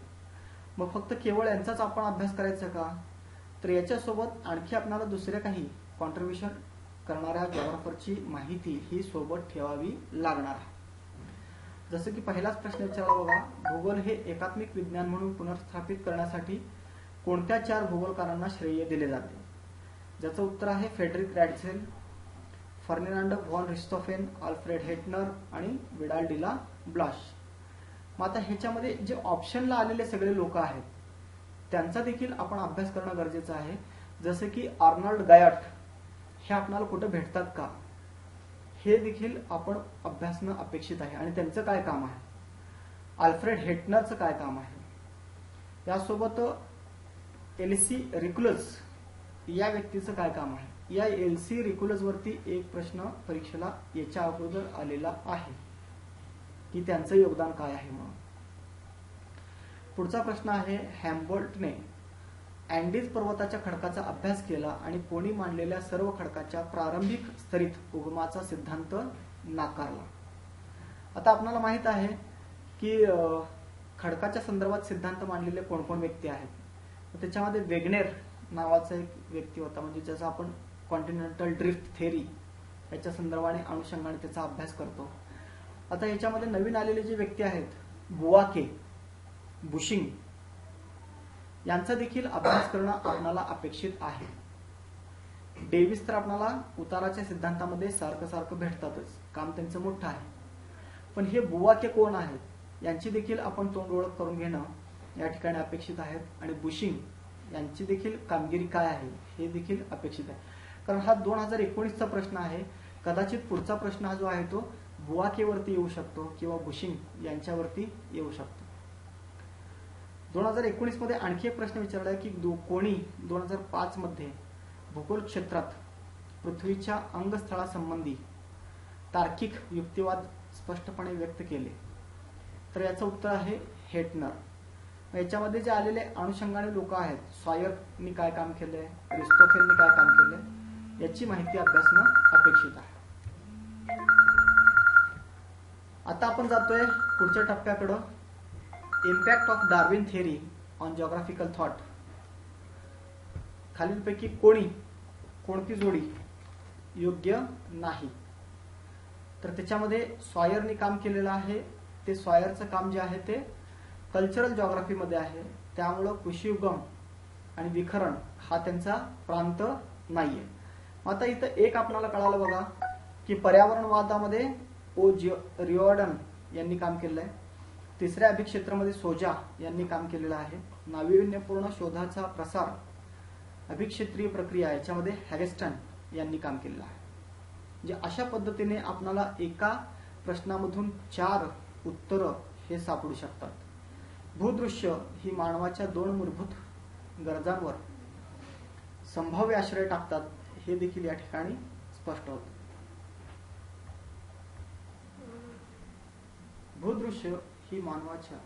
A: मग फक्त केवळ यांचाच आपण अभ्यास करायचा का? तर याच्यासोबत आणखी आपल्याला दुसऱ्या काही कॉन्ट्रिब्युशन करणाऱ्या जॉग्राफरची माहिती ही सोबत ठेवावी लागणार आहे. जसं की पहिलाच प्रश्न विचारला बघा, भूगोल हे एकात्मिक विज्ञान म्हणून पुनर्स्थापित करण्यासाठी कोणत्या 4 भूगोलकारांना श्रेय दिले जाते? ज्याचं उत्तर आहे फ्रेडरिक रॅडझेल, फर्डिनांड व्हॉन रिस्टॉफेन, आल्फ्रेड हेटनर आणि विडाल डिला ब्लाश. मग आता ह्याच्यामध्ये जे ऑप्शनला आलेले सगळे लोक आहेत त्यांचा देखील आपण अभ्यास करणं गरजेचं आहे. जसं की आर्नल्ड गायट हे आपल्याला कुठे भेटतात का, हे देखील आपण अभ्यासणं अपेक्षित आहे आणि त्यांचं काय काम आहे. आल्फ्रेड हेटनरचं काय काम आहे. यासोबत एलसी रिक्युलस या व्यक्तीचं काय काम आहे. या एलसी रिक्युलस वरती एक प्रश्न परीक्षेला याच्या अगोदर आलेला आहे की त्यांचं योगदान काय आहे म्हणून. पुढचा प्रश्न आहे, हॅम्बोल्टने अँडीज पर्वताच्या खडकाचा अभ्यास केला आणि कोणी मांडलेल्या सर्व खडकाच्या प्रारंभिक स्तरीत उगमाचा सिद्धांत नाकारला. आता आपल्याला माहित आहे की खडकाच्या संदर्भात सिद्धांत मांडलेले कोण कोण व्यक्ती आहेत. त्याच्यामध्ये वेगनेर नावाचा एक व्यक्ती होता, म्हणजे ज्याचा आपण कॉन्टिनेंटल ड्रिफ्ट थेअरी याच्या संदर्भाने अनुषंगाने त्याचा अभ्यास करतो. आता याच्यामध्ये नवीन आलेले जे व्यक्ती आहेत, बुवाके, बुशिंग, यांचा देखील अभ्यास करणं आपल्याला अपेक्षित आहे. डेव्हिस तर आपल्याला उताराच्या सिद्धांतामध्ये सारखं सारखं भेटतातच, काम त्यांचं मोठं आहे. पण हे बुवाके कोण आहेत यांची देखील आपण तोंड ओळख करून घेणं या ठिकाणी अपेक्षित आहे. आणि बुशिंग यांची देखील कामगिरी काय आहे हे देखील अपेक्षित आहे. कारण हा 2019चा प्रश्न आहे. कदाचित पुढचा प्रश्न हा जो आहे तो बुवाकेवरती येऊ शकतो किंवा बुशिंग यांच्यावरती येऊ शकतो. 2019 मध्ये आणखी एक प्रश्न विचारला आहे की कोणी 2005 मध्ये भूगोल क्षेत्रात पृथ्वीच्या अंगस्थळासंबंधी तार्किक युक्तिवाद स्पष्टपणे व्यक्त केले. तर याचं उत्तर आहे हेटनर. याच्यामध्ये जे आलेले अनुषंगाने लोक आहेत, सॉयरनी काय काम केलंय, रिस्टोफेननी काय काम केलंय, याची माहिती अभ्यासणं अपेक्षित आहे. आता आपण जातोय पुढच्या टप्प्याकडं, impact of Darwin theory on geographical thought. खालीलपैकी कोणती जोडी योग्य नाही? तर त्याच्यामध्ये सॉयरनी काम केलेलं आहे. ते सॉयरचं काम जे आहे ते कल्चरल जॉग्राफीमध्ये आहे, त्यामुळं कृषिउगम आणि विखरण हा त्यांचा प्रांत नाहीये. आता इथं एक आपल्याला कळालं बघा की पर्यावरणवादामध्ये ओ रिओर्डन यांनी काम केलंय. तिसऱ्या अभिक्षेत्रामध्ये सोजा यांनी काम केलेलं आहे. नाविन्यपूर्ण शोधाचा प्रसार, अभिक्षेत्रीय प्रक्रिया याच्यामध्ये हॅगेस्टन यांनी काम केलेलं आहे. म्हणजे अशा पद्धतीने आपल्याला एका प्रश्नामधून 4 उत्तरं हे सापडू शकतात. भूदृश्य ही मानवाच्या 2 मूलभूत गरजांवर संभाव्य आश्रय टाकतात हे देखील या ठिकाणी स्पष्ट होतं. भूदृश्य ही मानवाच्या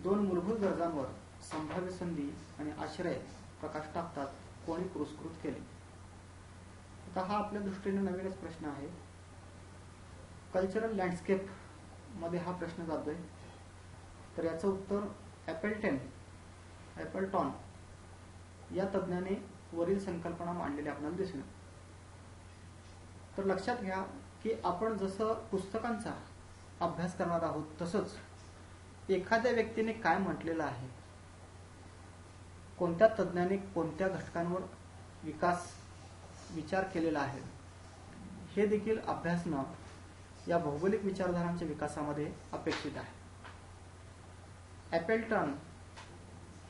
A: 2 मूलभूत गरजांवर संभाव्य संधी आणि आश्रय प्रकाश टाकतात, कोणी पुरस्कृत केले. आता हा आपल्या दृष्टीने नवीनच प्रश्न आहे. कल्चरल लँडस्केप मध्ये हा प्रश्न जातोय. तर याचं उत्तर ॲपलटॉन या तज्ज्ञाने वरील संकल्पना मांडलेली आपल्याला दिसून. तर लक्षात घ्या की आपण जसं पुस्तकांचा अभ्यास करणार आहोत तसंच एखाद्या व्यक्तीने काय म्हटलेलं आहे, कोणत्या तज्ज्ञाने कोणत्या घटकांवर विचार केलेला आहे, हे देखील अभ्यासणं या भौगोलिक विचारधारांच्या विकासामध्ये अपेक्षित आहे. ॲपलटॉन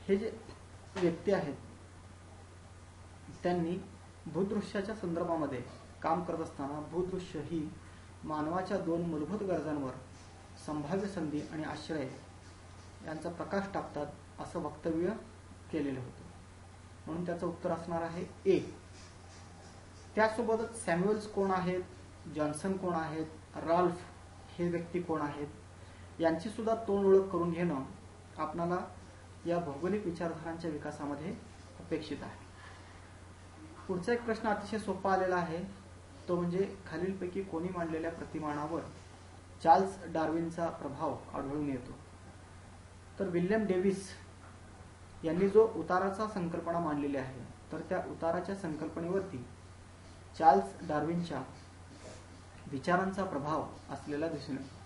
A: हे जे व्यक्ती आहेत त्यांनी भूदृश्याच्या संदर्भामध्ये काम करत असताना भूदृश्य ही मानवाच्या दोन मूलभूत गरजांवर संभाव्य संधी आणि आश्रय यांचा प्रकाश टाकतात असं वक्तव्य केलेलं होतं. म्हणून त्याचं उत्तर असणार आहे ए. त्यासोबतच सॅम्युएल्स कोण आहेत, जॉन्सन कोण आहेत, राल्फ हे व्यक्ती कोण आहेत, यांची सुद्धा तोंड ओळख करून घेणं आपणाला या भौगोलिक विचारधारांच्या विकासामध्ये अपेक्षित आहे. पुढचा एक प्रश्न अतिशय सोपा आलेला आहे, तो म्हणजे खालीलपैकी कोणी मांडलेल्या प्रतिमानावर चार्ल्स डार्विनचा प्रभाव आढळून येतो. तर विल्यम डेव्हिस यांनी जो उताराचा संकल्पना मांडलेली आहे, तर त्या उताराच्या संकल्पनेवरती चार्ल्स डार्विनच्या विचारांचा प्रभाव असलेला दिसून येतो.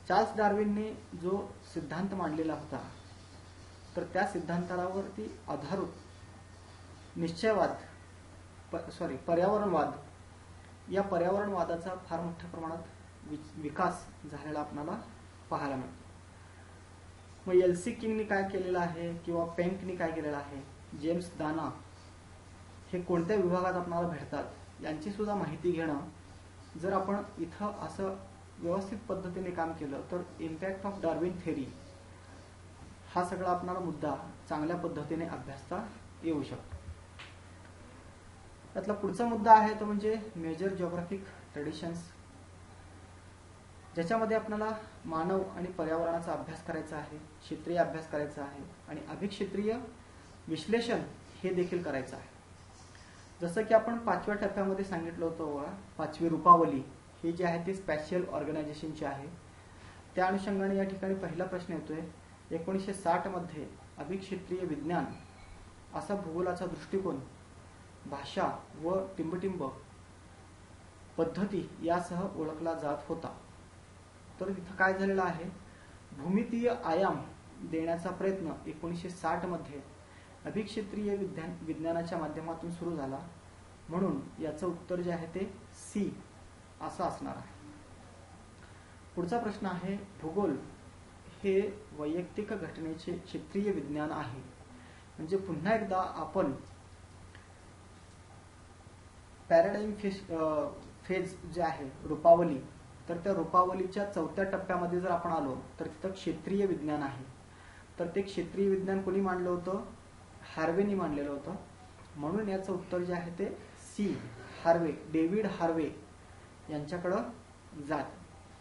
A: चार्ल्स डार्विनने जो सिद्धांत मांडलेला होता, तर त्या सिद्धांतावरती आधारित पर्यावरणवाद, या पर्यावरणवादाचा फार मोठ्या प्रमाणात विकास झालेला आपल्याला पाहायला मिळतो. मग एल.सी. किंगनी काय केलेलं आहे किंवा पेंकनी काय केलेलं आहे, जेम्स दाना हे कोणत्या विभागात आपल्याला भेटतात, यांची सुद्धा माहिती घेणं, जर आपण इथं असं व्यवस्थित पद्धतीने काम केलं तर इम्पॅक्ट ऑफ डार्विन थेरी हा सगळा आपल्याला मुद्दा चांगल्या पद्धतीने अभ्यासता येऊ शकतो. त्यातला पुढचा मुद्दा आहे तो म्हणजे मेजर जिओग्राफिक ट्रेडिशन्स, ज्याच्यामध्ये आपल्याला मानव आणि पर्यावरणाचा अभ्यास करायचा आहे, क्षेत्रीय अभ्यास करायचा आहे आणि अभिक्षेत्रीय विश्लेषण हे देखील करायचं आहे. जसं की आपण 5व्या टप्प्यामध्ये सांगितलं होतं, 5वी रूपावली ही जी आहे ती स्पॅशियल ऑर्गनायझेशनची आहे. त्या अनुषंगाने या ठिकाणी पहिला प्रश्न येतोय, 1960 मध्ये अभिक्षेत्रीय विज्ञान असा भूगोलाचा दृष्टिकोन भाषा व टिंबटिंब पद्धती यासह ओळखला जात होता. तर तिथं काय झालेलं आहे, भूमितीय आयाम देण्याचा प्रयत्न 1960 मध्ये अभिक्षेत्रीय विज्ञानाच्या माध्यमातून सुरू झाला. म्हणून याचं उत्तर जे आहे ते सी असं असणार आहे. पुढचा प्रश्न आहे, भूगोल हे वैयक्तिक घटनेचे क्षेत्रीय विज्ञान आहे. म्हणजे पुन्हा एकदा आपण पॅराडाईम फेज जे आहे रूपावली, तर त्या रूपावलीच्या 4थ्या टप्प्यामध्ये जर आपण आलो तर तिथं क्षेत्रीय विज्ञान आहे. तर ते क्षेत्रीय विज्ञान कोणी मांडलं होतं, हार्वेनी मांडलेलं होतं. म्हणून याचं उत्तर जे आहे ते सी, हार्वे, डेव्हिड हार्वे यांच्याकडं जात.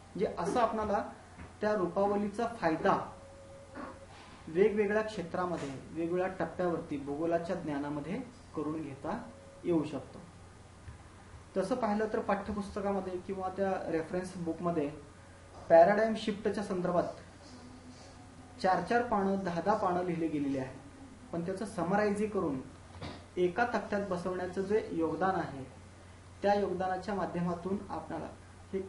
A: म्हणजे असं आपणाला त्या रूपावलीचा फायदा वेगवेगळ्या क्षेत्रामध्ये वेगवेगळ्या टप्प्यावरती भूगोलाच्या ज्ञानामध्ये करून घेता येऊ शकतो. तसं पाहिलं तर पाठ्यपुस्तकामध्ये किंवा त्या रेफरन्स बुकमध्ये पॅराडाईम शिफ्टच्या संदर्भात 4-4 पानं 10-10 पानं लिहिले गेलेली आहे. पण त्याचं समरायझी करून एका तक्त्यात बसवण्याचं जे योगदान आहे, त्या योगदानाच्या माध्यमातून आपल्याला हे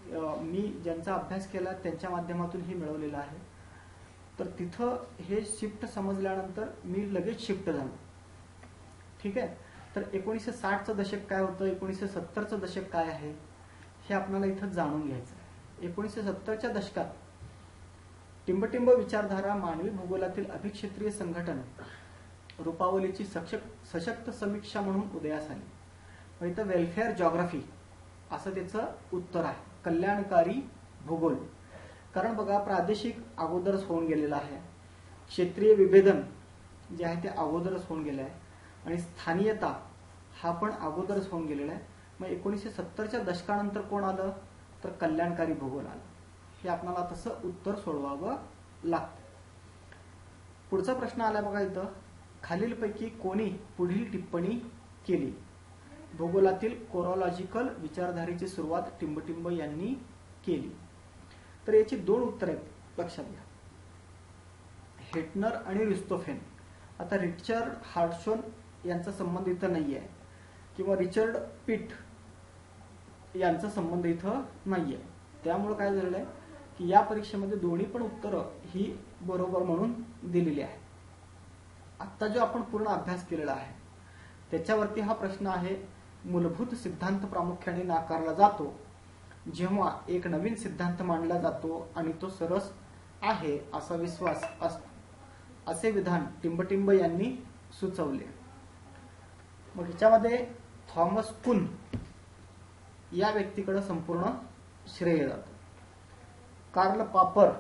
A: मी ज्यांचा अभ्यास केला त्यांच्या माध्यमातून हे मिळवलेलं आहे. तर तिथं हे शिफ्ट समजल्यानंतर मी लगेच शिफ्ट झालो. ठीक आहे. तर 1960चं दशक काय होतं, 1970चं दशक काय आहे, हे आपल्याला इथं जाणून घ्यायचं आहे. 1970च्या दशकात टिंबटिंब विचारधारा मानवी भूगोलातील अभिक्षेत्रीय संघटन रूपावलीची सशक्त समीक्षा म्हणून उदयास आली. इथं वेलफेअर जॉग्राफी असं त्याचं उत्तर आहे, कल्याणकारी भूगोल. कारण बघा, प्रादेशिक अगोदरच होऊन गेलेलं आहे, क्षेत्रीय विभेदन जे आहे ते अगोदरच होऊन गेलं आहे आणि स्थानीयता हा पण अगोदरच होऊन गेलेला आहे. मग 1970च्या दशकानंतर कोण आलं, तर कल्याणकारी भूगोल आलं. हे आपल्याला तसं उत्तर सोडवावं लागतं. पुढचा प्रश्न आला बघा इथं, खालीलपैकी कोणी पुढील टिप्पणी केली. भूगोलातील कोरोलॉजिकल विचारधारेची सुरुवात टिंबटिंब यांनी केली. तर याची 2 उत्तरे आहेत, लक्षात घ्या. हेटनर आणि अरिस्टोफेन. आता रिचर्ड हार्टशॉन यांचा संबंध इथं नाही आहे किंवा रिचर्ड पिट यांचा संबंध इथं नाही आहे. त्यामुळे काय झालेलं आहे की या परीक्षेमध्ये दोन्ही पण उत्तरं ही बरोबर म्हणून दिलेली आहे. आता जो आपण पूर्ण अभ्यास केलेला आहे त्याच्यावरती हा प्रश्न आहे, मूलभूत सिद्धांत प्रामुख्याने नाकारला जातो जेव्हा एक नवीन सिद्धांत मांडला जातो आणि तो सरस आहे असा विश्वास असतो. असे विधान टिंबटिंब यांनी सुचवले. मग ह्याच्यामध्ये थॉमस कुन या व्यक्तीकडे संपूर्ण श्रेय जातं. कार्ल पॉपर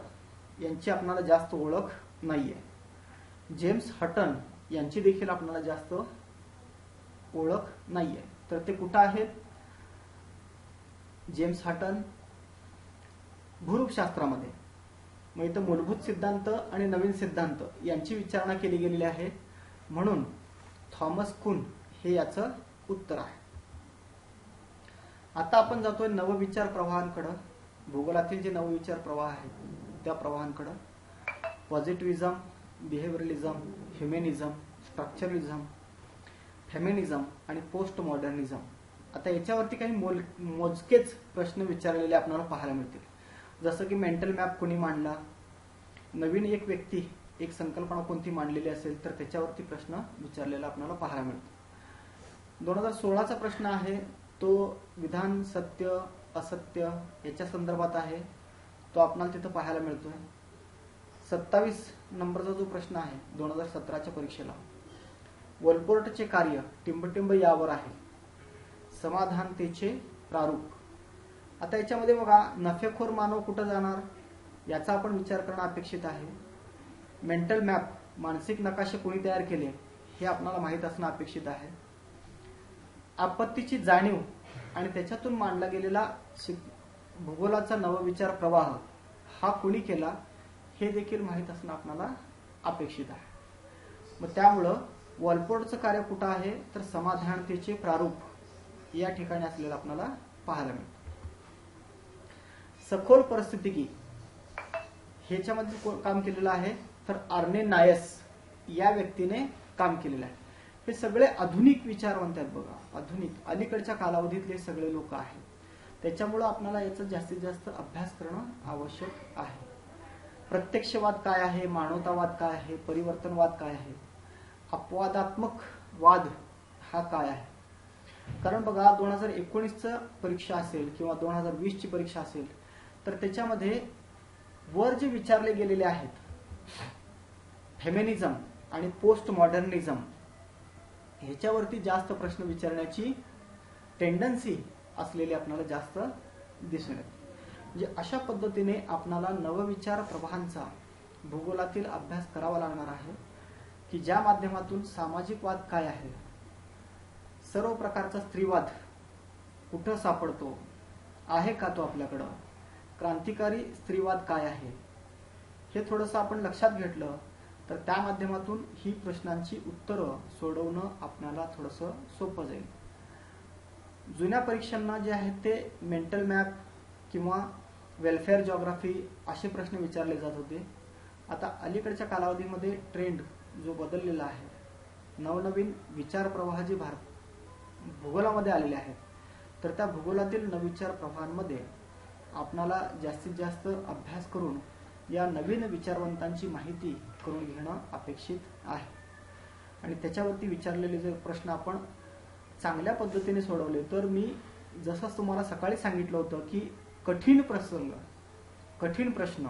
A: यांची आपल्याला जास्त ओळख नाहीये. जेम्स हटन यांची देखील आपल्याला जास्त ओळख नाहीये. तर ते कुठं आहेत? जेम्स हटन भूरूपशास्त्रामध्ये. मग इथं मूलभूत सिद्धांत आणि नवीन सिद्धांत यांची विचारणा केली गेलेली आहे, म्हणून थॉमस कुन हे याचं उत्तर आहे. आता आपण जातोय नवविचार प्रवाहांकडे. भूगोलातील जे नवविचार प्रवाह आहेत त्या प्रवाहांकडे. पॉझिटिव्हिझम, बिहेवियरलिझम, ह्युमॅनिझम, स्ट्रक्चरलिझम, फेमिनिझम आणि पोस्ट मॉडर्निझम. आता याच्यावरती काही मोजकेच प्रश्न विचारलेले आपल्याला पाहायला मिळतील. जसं की मेंटल मॅप कोणी मांडला, नवीन एक व्यक्ती एक संकल्पना कोणती मांडलेली असेल तर त्याच्यावरती प्रश्न विचारलेला आपल्याला पाहायला मिळतो. 2016चा प्रश्न आहे तो विधान सत्य असत्य याच्या संदर्भात आहे, तो आपल्याला तिथं पाहायला मिळतोय. 27 नंबरचा जो प्रश्न आहे 2017च्या परीक्षेला, वॉलपोर्टचे कार्य टिंबटिंब यावर आहे, समाधानतेचे प्रारूप. आता याच्यामध्ये बघा, नफेखोर मानव कुठं जाणार याचा आपण विचार करणं अपेक्षित आहे. मेंटल मॅप, मानसिक नकाशे कोणी तयार केले हे आपल्याला माहीत असणं अपेक्षित आहे. आपत्तीची जाणीव आणि त्याच्यातून मांडला गेलेला भूगोलाचा नवविचार प्रवाह हा कोणी केला हे देखील माहीत असणं आपल्याला अपेक्षित आहे. मग त्यामुळं वॉलपोर्टचं कार्य कुठं आहे तर समाधानतेचे प्रारूप या ठिकाणी असलेलं आपल्याला पाहायला मिळतं. सखोल परिस्थितिकी ह्याच्यामध्ये काम केलेलं आहे तर आर्ने नायस या व्यक्तीने काम केलेलं आहे. हे सगळे आधुनिक विचारवंत आहेत बघा, आधुनिक अलीकडच्या कालावधीतले सगळे लोक आहेत. त्याच्यामुळे आपल्याला याचा जास्तीत जास्त अभ्यास करणं आवश्यक आहे. प्रत्यक्षवाद काय आहे, मानवतावाद काय आहे, परिवर्तनवाद काय आहे, अपवादात्मक वाद हा काय आहे. कारण बघा 2019चं परीक्षा असेल किंवा 2020ची परीक्षा असेल तर त्याच्यामध्ये वर जे विचारले गेलेले आहेत फेमिनिझम आणि पोस्ट मॉडर्निझम ह्याच्यावरती जास्त प्रश्न विचारण्याची टेंडन्सी असलेले आपल्याला जास्त दिसून येते. म्हणजे अशा पद्धतीने आपल्याला नवविचार प्रवाहांचा भूगोलातील अभ्यास करावा लागणार आहे की ज्या माध्यमातून सामाजिक वाद काय आहे, सर्व प्रकारचा स्त्रीवाद कुठं सापडतो, आहे का तो आपल्याकडं, क्रांतिकारी स्त्रीवाद काय आहे हे थोडंसं आपण लक्षात घेतलं तर त्या माध्यमातून ही प्रश्नांची उत्तरं सोडवणं आपल्याला थोडंसं सोपं जाईल. जुन्या परीक्षांना जे आहेत ते मेंटल मॅप किंवा वेलफेअर जॉग्राफी असे प्रश्न विचारले जात होते. आता अलीकडच्या कालावधीमध्ये ट्रेंड जो बदललेला आहे, नवनवीन विचार प्रवाह जे भूगोलामध्ये आलेले आहेत तर त्या भूगोलातील नवविचार प्रवाहांमध्ये आपणाला जास्तीत जास्त अभ्यास करून या नवीन विचारवंतांची माहिती करून घेणं अपेक्षित आहे. आणि त्याच्यावरती विचारलेले जे प्रश्न आपण चांगल्या पद्धतीने सोडवले तर मी जसं तुम्हाला सकाळी सांगितलं होतं की कठीण प्रश्न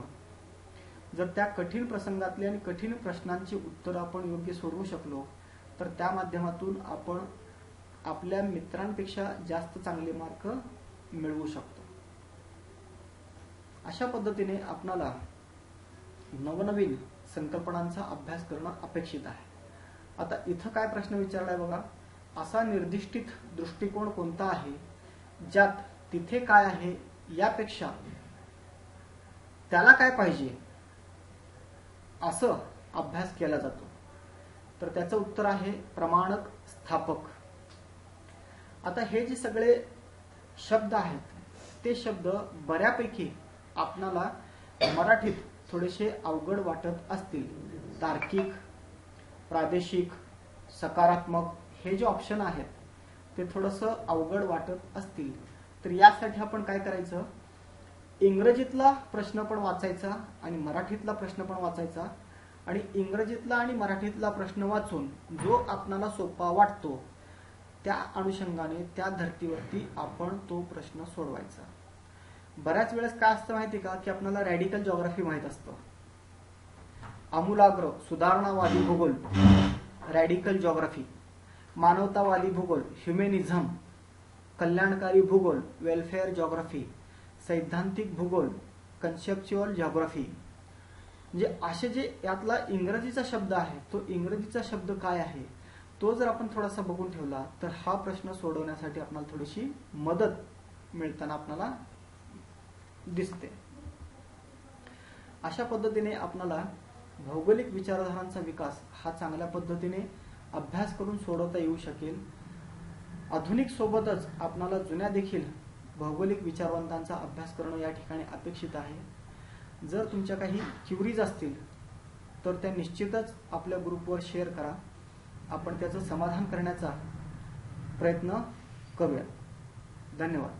A: जर त्या कठीण प्रसंगातले आणि कठीण प्रश्नांची उत्तर आपण योग्य सोडवू शकलो तर त्या माध्यमातून आपण आपल्या मित्रांपेक्षा जास्त चांगले मार्क मिळवू शकतो. अशा पद्धतीने आपणाला नवनवीन संकल्पनांचा अभ्यास करणं अपेक्षित आहे. आता इथं काय प्रश्न विचारलाय बघा, असा निर्दिष्टित दृष्टिकोन कोणता आहे ज्यात तिथे काय आहे यापेक्षा त्याला काय पाहिजे असं अभ्यास केला जातो. तर त्याचं उत्तर आहे प्रमाणक स्थापक. आता हे जे सगळे शब्द आहेत ते शब्द बऱ्यापैकी आपणाला मराठीत थोडेसे अवघड वाटत असतील. तार्किक, प्रादेशिक, सकारात्मक हे जे ऑप्शन आहेत ते थोडंसं अवघड वाटत असतील तर यासाठी आपण काय करायचं, इंग्रजीतला प्रश्न पण वाचायचा आणि मराठीतला प्रश्न पण वाचायचा आणि इंग्रजीतला आणि मराठीतला प्रश्न वाचून जो आपणाला सोपा वाटतो त्या अनुषंगाने त्या धर्तीवरती आपण तो प्रश्न सोडवायचा. बऱ्याच वेळेस काय असतं माहिती का की आपल्याला रॅडिकल जिओग्राफी माहित असतं, आमूलाग्र सुधारणावादी भूगोल रॅडिकल जिओग्राफी, मानवतावादी भूगोल ह्युमॅनिझम, कल्याणकारी भूगोल वेलफेअर जिओग्राफी, सैद्धांतिक भूगोल कन्सेप्च्युअल जिओग्राफी. म्हणजे असे जे यातला इंग्रजीचा शब्द आहे तो इंग्रजीचा शब्द काय आहे तो जर आपण थोडासा बघून ठेवला तर हा प्रश्न सोडवण्यासाठी आपल्याला थोडीशी मदत मिळताना आपल्याला दिसते. अशा पद्धतीने आपल्याला भौगोलिक विचारधारांचा विकास हा चांगल्या पद्धतीने अभ्यास करून सोडवता येऊ शकेल. आधुनिक सोबतच आपल्याला जुन्या देखील भौगोलिक विचारवंतांचा अभ्यास करणं या ठिकाणी अपेक्षित आहे. जर तुमच्या काही क्युरीज असतील तर त्या निश्चितच आपल्या ग्रुपवर शेअर करा, आपण त्याचं समाधान करण्याचा प्रयत्न करूया. धन्यवाद.